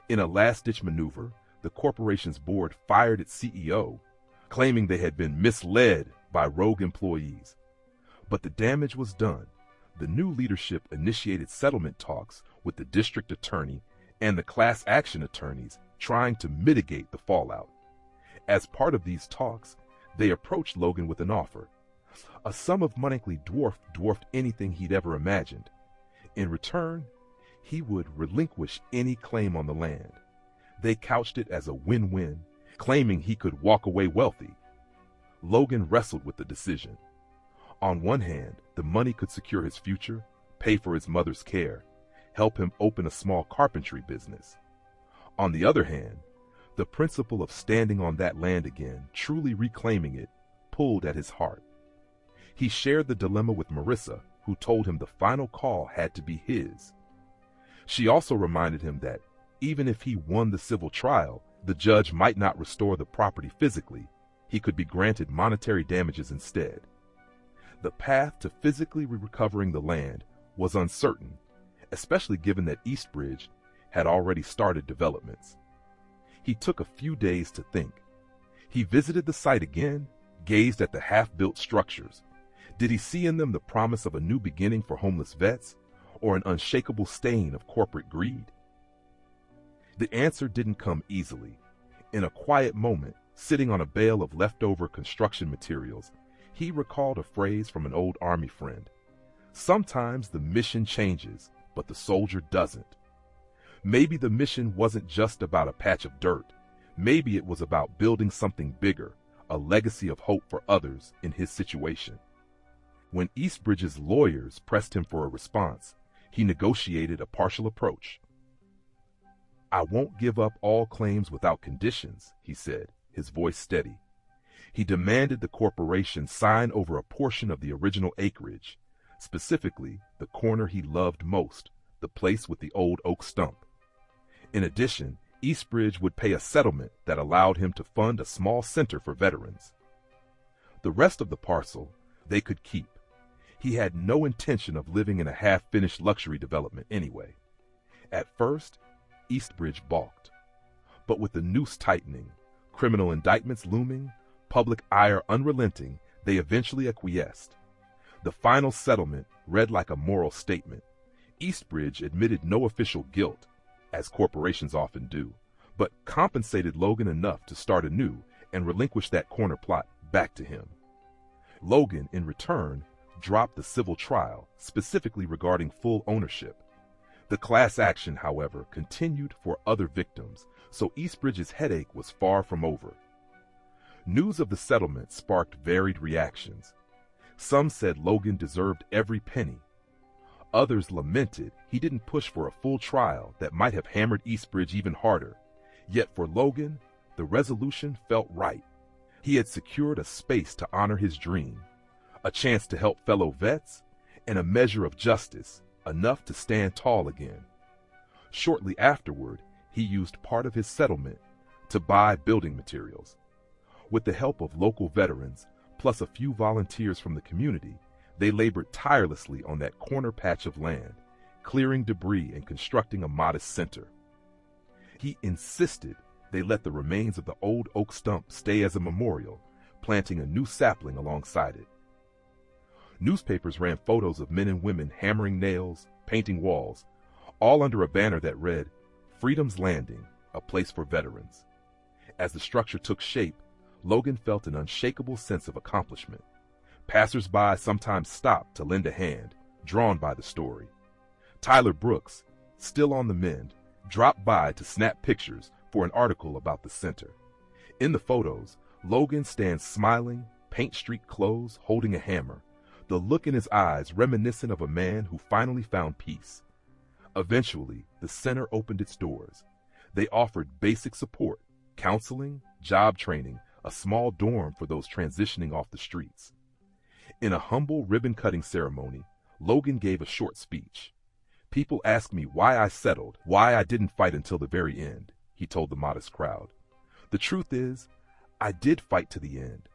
In a last-ditch maneuver, the corporation's board fired its CEO, claiming they had been misled by rogue employees. But the damage was done. The new leadership initiated settlement talks with the district attorney and the class action attorneys, trying to mitigate the fallout. As part of these talks, they approached Logan with an offer. A sum of money dwarfed anything he'd ever imagined. In return, he would relinquish any claim on the land. They couched it as a win-win, claiming he could walk away wealthy. Logan wrestled with the decision. On one hand, the money could secure his future, pay for his mother's care, help him open a small carpentry business. On the other hand, the principle of standing on that land again, truly reclaiming it, pulled at his heart. He shared the dilemma with Marissa, who told him the final call had to be his. She also reminded him that even if he won the civil trial, the judge might not restore the property physically. He could be granted monetary damages instead. The path to physically recovering the land was uncertain, especially given that Eastbridge had already started developments. He took a few days to think. He visited the site again, gazed at the half-built structures. Did he see in them the promise of a new beginning for homeless vets, or an unshakable stain of corporate greed? The answer didn't come easily. In a quiet moment, sitting on a bale of leftover construction materials, he recalled a phrase from an old Army friend. Sometimes the mission changes, but the soldier doesn't. Maybe the mission wasn't just about a patch of dirt. Maybe it was about building something bigger, a legacy of hope for others in his situation. When Eastbridge's lawyers pressed him for a response, he negotiated a partial approach. "I won't give up all claims without conditions," he said, his voice steady. He demanded the corporation sign over a portion of the original acreage, specifically the corner he loved most, the place with the old oak stump. In addition, Eastbridge would pay a settlement that allowed him to fund a small center for veterans. The rest of the parcel they could keep. He had no intention of living in a half-finished luxury development anyway. At first, Eastbridge balked. But with the noose tightening, criminal indictments looming, public ire unrelenting, they eventually acquiesced. The final settlement read like a moral statement. Eastbridge admitted no official guilt, as corporations often do, but compensated Logan enough to start anew and relinquish that corner plot back to him. Logan, in return, dropped the civil trial, specifically regarding full ownership. The class action, however, continued for other victims, so Eastbridge's headache was far from over. News of the settlement sparked varied reactions. Some said Logan deserved every penny. Others lamented he didn't push for a full trial that might have hammered Eastbridge even harder. Yet for Logan, the resolution felt right. He had secured a space to honor his dream, a chance to help fellow vets, and a measure of justice, enough to stand tall again. Shortly afterward, he used part of his settlement to buy building materials. With the help of local veterans, plus a few volunteers from the community, they labored tirelessly on that corner patch of land, clearing debris and constructing a modest center. He insisted they let the remains of the old oak stump stay as a memorial, planting a new sapling alongside it. Newspapers ran photos of men and women hammering nails, painting walls, all under a banner that read, "Freedom's Landing, a place for veterans." As the structure took shape, Logan felt an unshakable sense of accomplishment. Passers-by sometimes stopped to lend a hand, drawn by the story. Tyler Brooks, still on the mend, dropped by to snap pictures for an article about the center. In the photos, Logan stands smiling, paint-streaked clothes, holding a hammer, the look in his eyes reminiscent of a man who finally found peace. Eventually, the center opened its doors. They offered basic support, counseling, job training, a small dorm for those transitioning off the streets. In a humble ribbon-cutting ceremony, Logan gave a short speech. "People ask me why I settled, why I didn't fight until the very end," he told the modest crowd. "The truth is, I did fight to the end.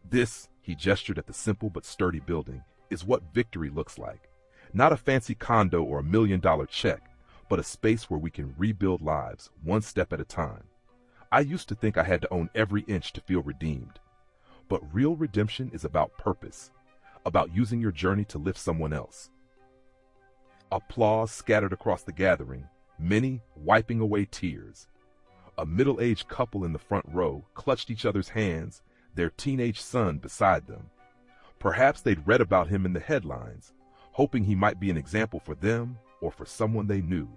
This," he gestured at the simple but sturdy building, is what victory looks like. Not a fancy condo or $1 million check, but a space where we can rebuild lives one step at a time. I used to think I had to own every inch to feel redeemed. But real redemption is about purpose, about using your journey to lift someone else. Applause scattered across the gathering, many wiping away tears. A middle-aged couple in the front row clutched each other's hands, their teenage son beside them. Perhaps they'd read about him in the headlines, hoping he might be an example for them or for someone they knew.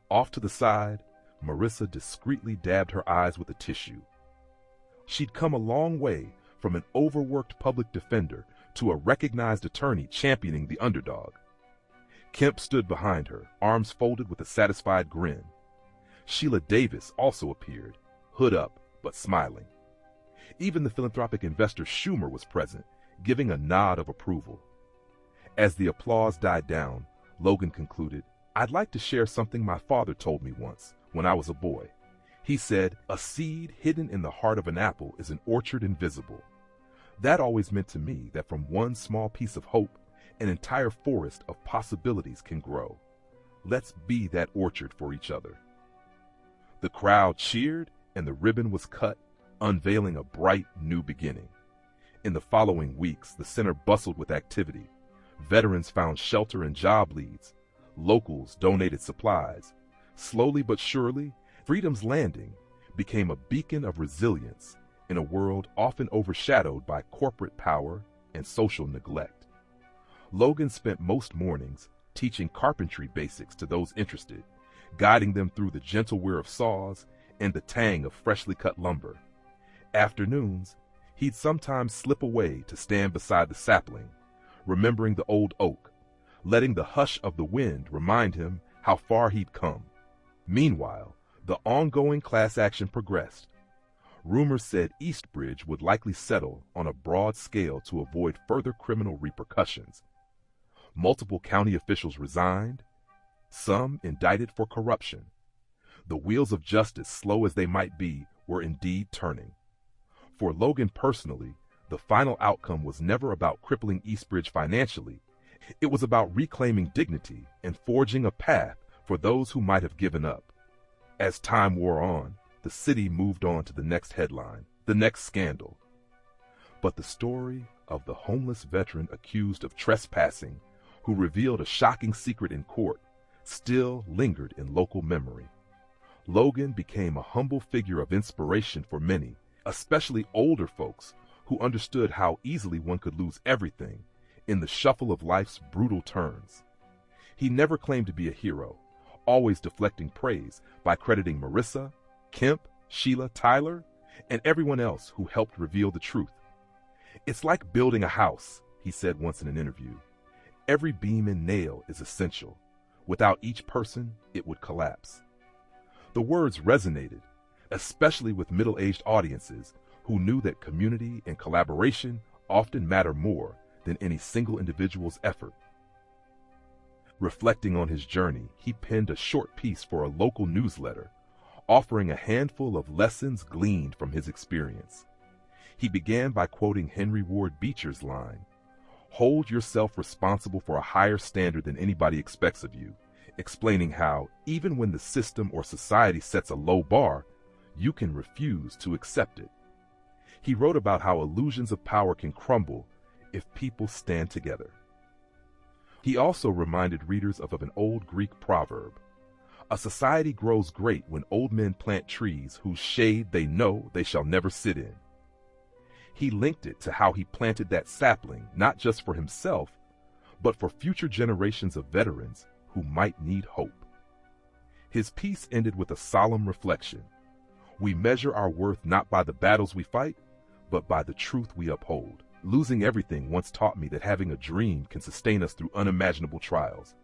Off to the side, Marissa discreetly dabbed her eyes with a tissue. She'd come a long way from an overworked public defender to a recognized attorney championing the underdog. Kemp stood behind her, arms folded with a satisfied grin. Sheila Davis also appeared, hood up but smiling. Even the philanthropic investor Schumer was present, giving a nod of approval. As the applause died down, Logan concluded, "I'd like to share something my father told me once when I was a boy. He said, 'A seed hidden in the heart of an apple is an orchard invisible.' That always meant to me that from one small piece of hope, an entire forest of possibilities can grow. Let's be that orchard for each other." The crowd cheered and the ribbon was cut, unveiling a bright new beginning. In the following weeks, the center bustled with activity. Veterans found shelter and job leads. Locals donated supplies. Slowly but surely, Freedom's Landing became a beacon of resilience in a world often overshadowed by corporate power and social neglect. Logan spent most mornings teaching carpentry basics to those interested, guiding them through the gentle whir of saws and the tang of freshly cut lumber. Afternoons, he'd sometimes slip away to stand beside the sapling, remembering the old oak, letting the hush of the wind remind him how far he'd come. Meanwhile, the ongoing class action progressed. Rumors said Eastbridge would likely settle on a broad scale to avoid further criminal repercussions. Multiple county officials resigned, some indicted for corruption. The wheels of justice, slow as they might be, were indeed turning. For Logan personally, the final outcome was never about crippling Eastbridge financially. It was about reclaiming dignity and forging a path for those who might have given up. As time wore on, the city moved on to the next headline, the next scandal. But the story of the homeless veteran accused of trespassing, who revealed a shocking secret in court, still lingered in local memory. Logan became a humble figure of inspiration for many, especially older folks who understood how easily one could lose everything in the shuffle of life's brutal turns. He never claimed to be a hero, always deflecting praise by crediting Marissa, Kemp, Sheila, Tyler, and everyone else who helped reveal the truth. "It's like building a house," he said once in an interview. "Every beam and nail is essential. Without each person, it would collapse." The words resonated, especially with middle-aged audiences who knew that community and collaboration often matter more than any single individual's effort. Reflecting on his journey, he penned a short piece for a local newsletter, offering a handful of lessons gleaned from his experience. He began by quoting Henry Ward Beecher's line, "Hold yourself responsible for a higher standard than anybody expects of you," explaining how, even when the system or society sets a low bar, you can refuse to accept it. He wrote about how illusions of power can crumble if people stand together. He also reminded readers of an old Greek proverb, "A society grows great when old men plant trees whose shade they know they shall never sit in." He linked it to how he planted that sapling not just for himself, but for future generations of veterans who might need hope. His piece ended with a solemn reflection. We measure our worth not by the battles we fight, but by the truth we uphold. Losing everything once taught me that having a dream can sustain us through unimaginable trials.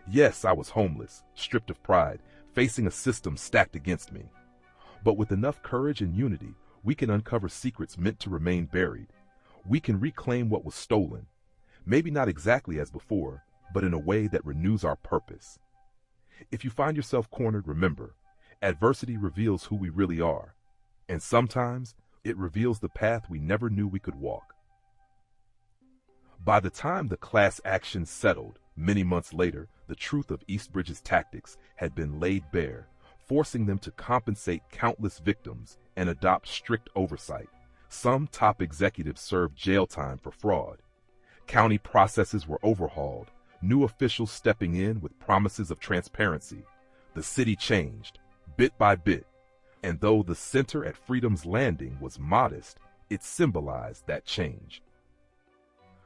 Yes, I was homeless, stripped of pride, facing a system stacked against me. But with enough courage and unity, we can uncover secrets meant to remain buried. We can reclaim what was stolen, maybe not exactly as before, but in a way that renews our purpose. If you find yourself cornered, remember, adversity reveals who we really are, and sometimes it reveals the path we never knew we could walk. By the time the class action settled, many months later, the truth of Eastbridge's tactics had been laid bare, forcing them to compensate countless victims and adopt strict oversight. Some top executives served jail time for fraud. County processes were overhauled, new officials stepping in with promises of transparency. The city changed, bit by bit, and though the center at Freedom's Landing was modest, it symbolized that change.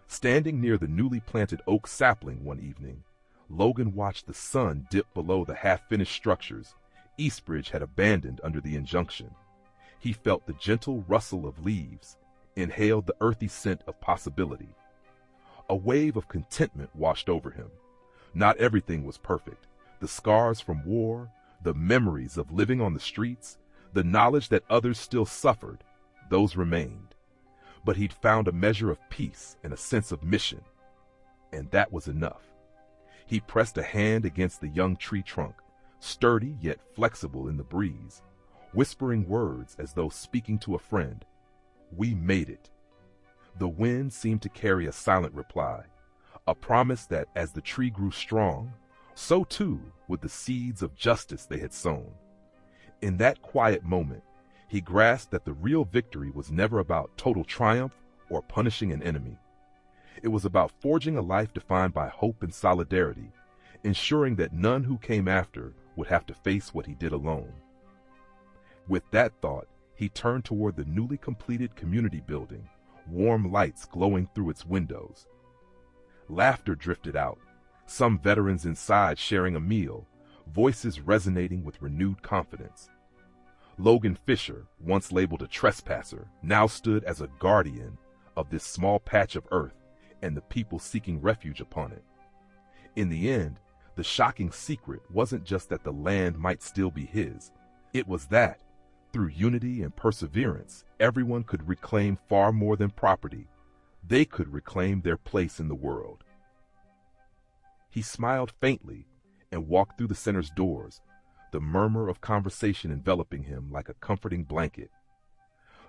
Standing near the newly planted oak sapling one evening, Logan watched the sun dip below the half-finished structures Eastbridge had abandoned under the injunction. He felt the gentle rustle of leaves, inhaled the earthy scent of possibility. A wave of contentment washed over him. Not everything was perfect. The scars from war, the memories of living on the streets, the knowledge that others still suffered, those remained. But he'd found a measure of peace and a sense of mission, and that was enough. He pressed a hand against the young tree trunk, sturdy yet flexible in the breeze, whispering words as though speaking to a friend. "We made it." The wind seemed to carry a silent reply, a promise that as the tree grew strong, so too would the seeds of justice they had sown. In that quiet moment, he grasped that the real victory was never about total triumph or punishing an enemy. It was about forging a life defined by hope and solidarity, ensuring that none who came after would have to face what he did alone. With that thought, he turned toward the newly completed community building, warm lights glowing through its windows. Laughter drifted out, some veterans inside sharing a meal, voices resonating with renewed confidence. Logan Fisher, once labeled a trespasser, now stood as a guardian of this small patch of earth and the people seeking refuge upon it. In the end, the shocking secret wasn't just that the land might still be his. It was that, through unity and perseverance, everyone could reclaim far more than property. They could reclaim their place in the world. He smiled faintly and walked through the center's doors, the murmur of conversation enveloping him like a comforting blanket.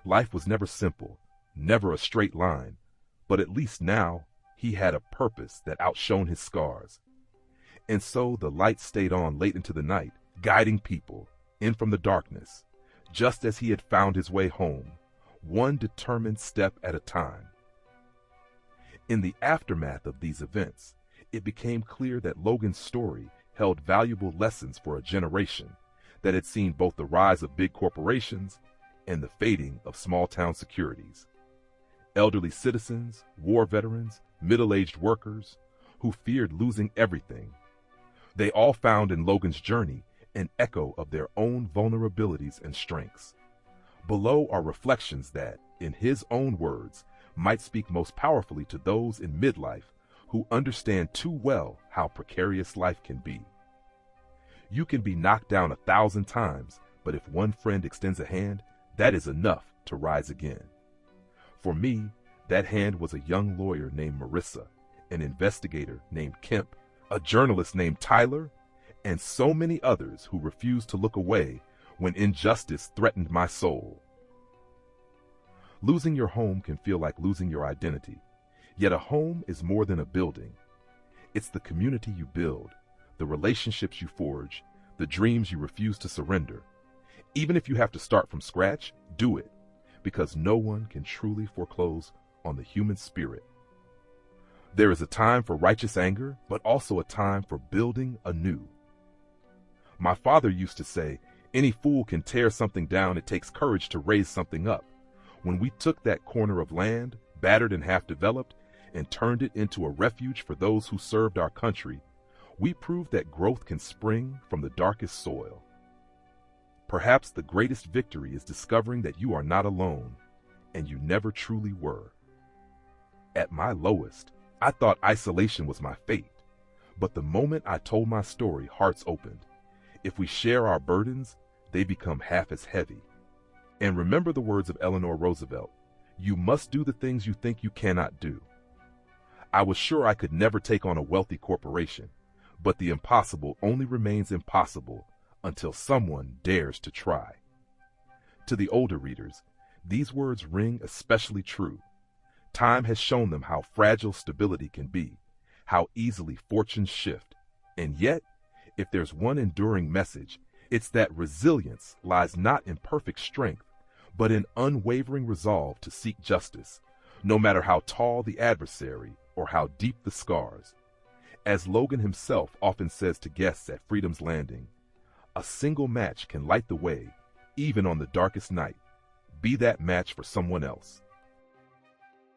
Life was never simple, never a straight line, but at least now he had a purpose that outshone his scars. And so the light stayed on late into the night, guiding people in from the darkness, just as he had found his way home, one determined step at a time. In the aftermath of these events, it became clear that Logan's story held valuable lessons for a generation that had seen both the rise of big corporations and the fading of small-town securities. Elderly citizens, war veterans, middle-aged workers who feared losing everything. They all found in Logan's journey an echo of their own vulnerabilities and strengths. Below are reflections that, in his own words, might speak most powerfully to those in midlife who understand too well how precarious life can be. You can be knocked down 1,000 times, but if one friend extends a hand, that is enough to rise again. For me, that hand was a young lawyer named Marissa, an investigator named Kemp, a journalist named Tyler, and so many others who refused to look away when injustice threatened my soul. Losing your home can feel like losing your identity, yet a home is more than a building. It's the community you build, the relationships you forge, the dreams you refuse to surrender. Even if you have to start from scratch, do it, because no one can truly foreclose on the human spirit. There is a time for righteous anger, but also a time for building anew. My father used to say, any fool can tear something down, it takes courage to raise something up. When we took that corner of land, battered and half-developed, and turned it into a refuge for those who served our country, we proved that growth can spring from the darkest soil. Perhaps the greatest victory is discovering that you are not alone, and you never truly were. At my lowest, I thought isolation was my fate, but the moment I told my story, hearts opened. If we share our burdens, they become half as heavy. And remember the words of Eleanor Roosevelt, you must do the things you think you cannot do. I was sure I could never take on a wealthy corporation, but the impossible only remains impossible until someone dares to try. To the older readers, these words ring especially true. Time has shown them how fragile stability can be, how easily fortunes shift. And yet, if there's one enduring message, it's that resilience lies not in perfect strength, but in unwavering resolve to seek justice, no matter how tall the adversary or how deep the scars. As Logan himself often says to guests at Freedom's Landing, a single match can light the way, even on the darkest night. Be that match for someone else.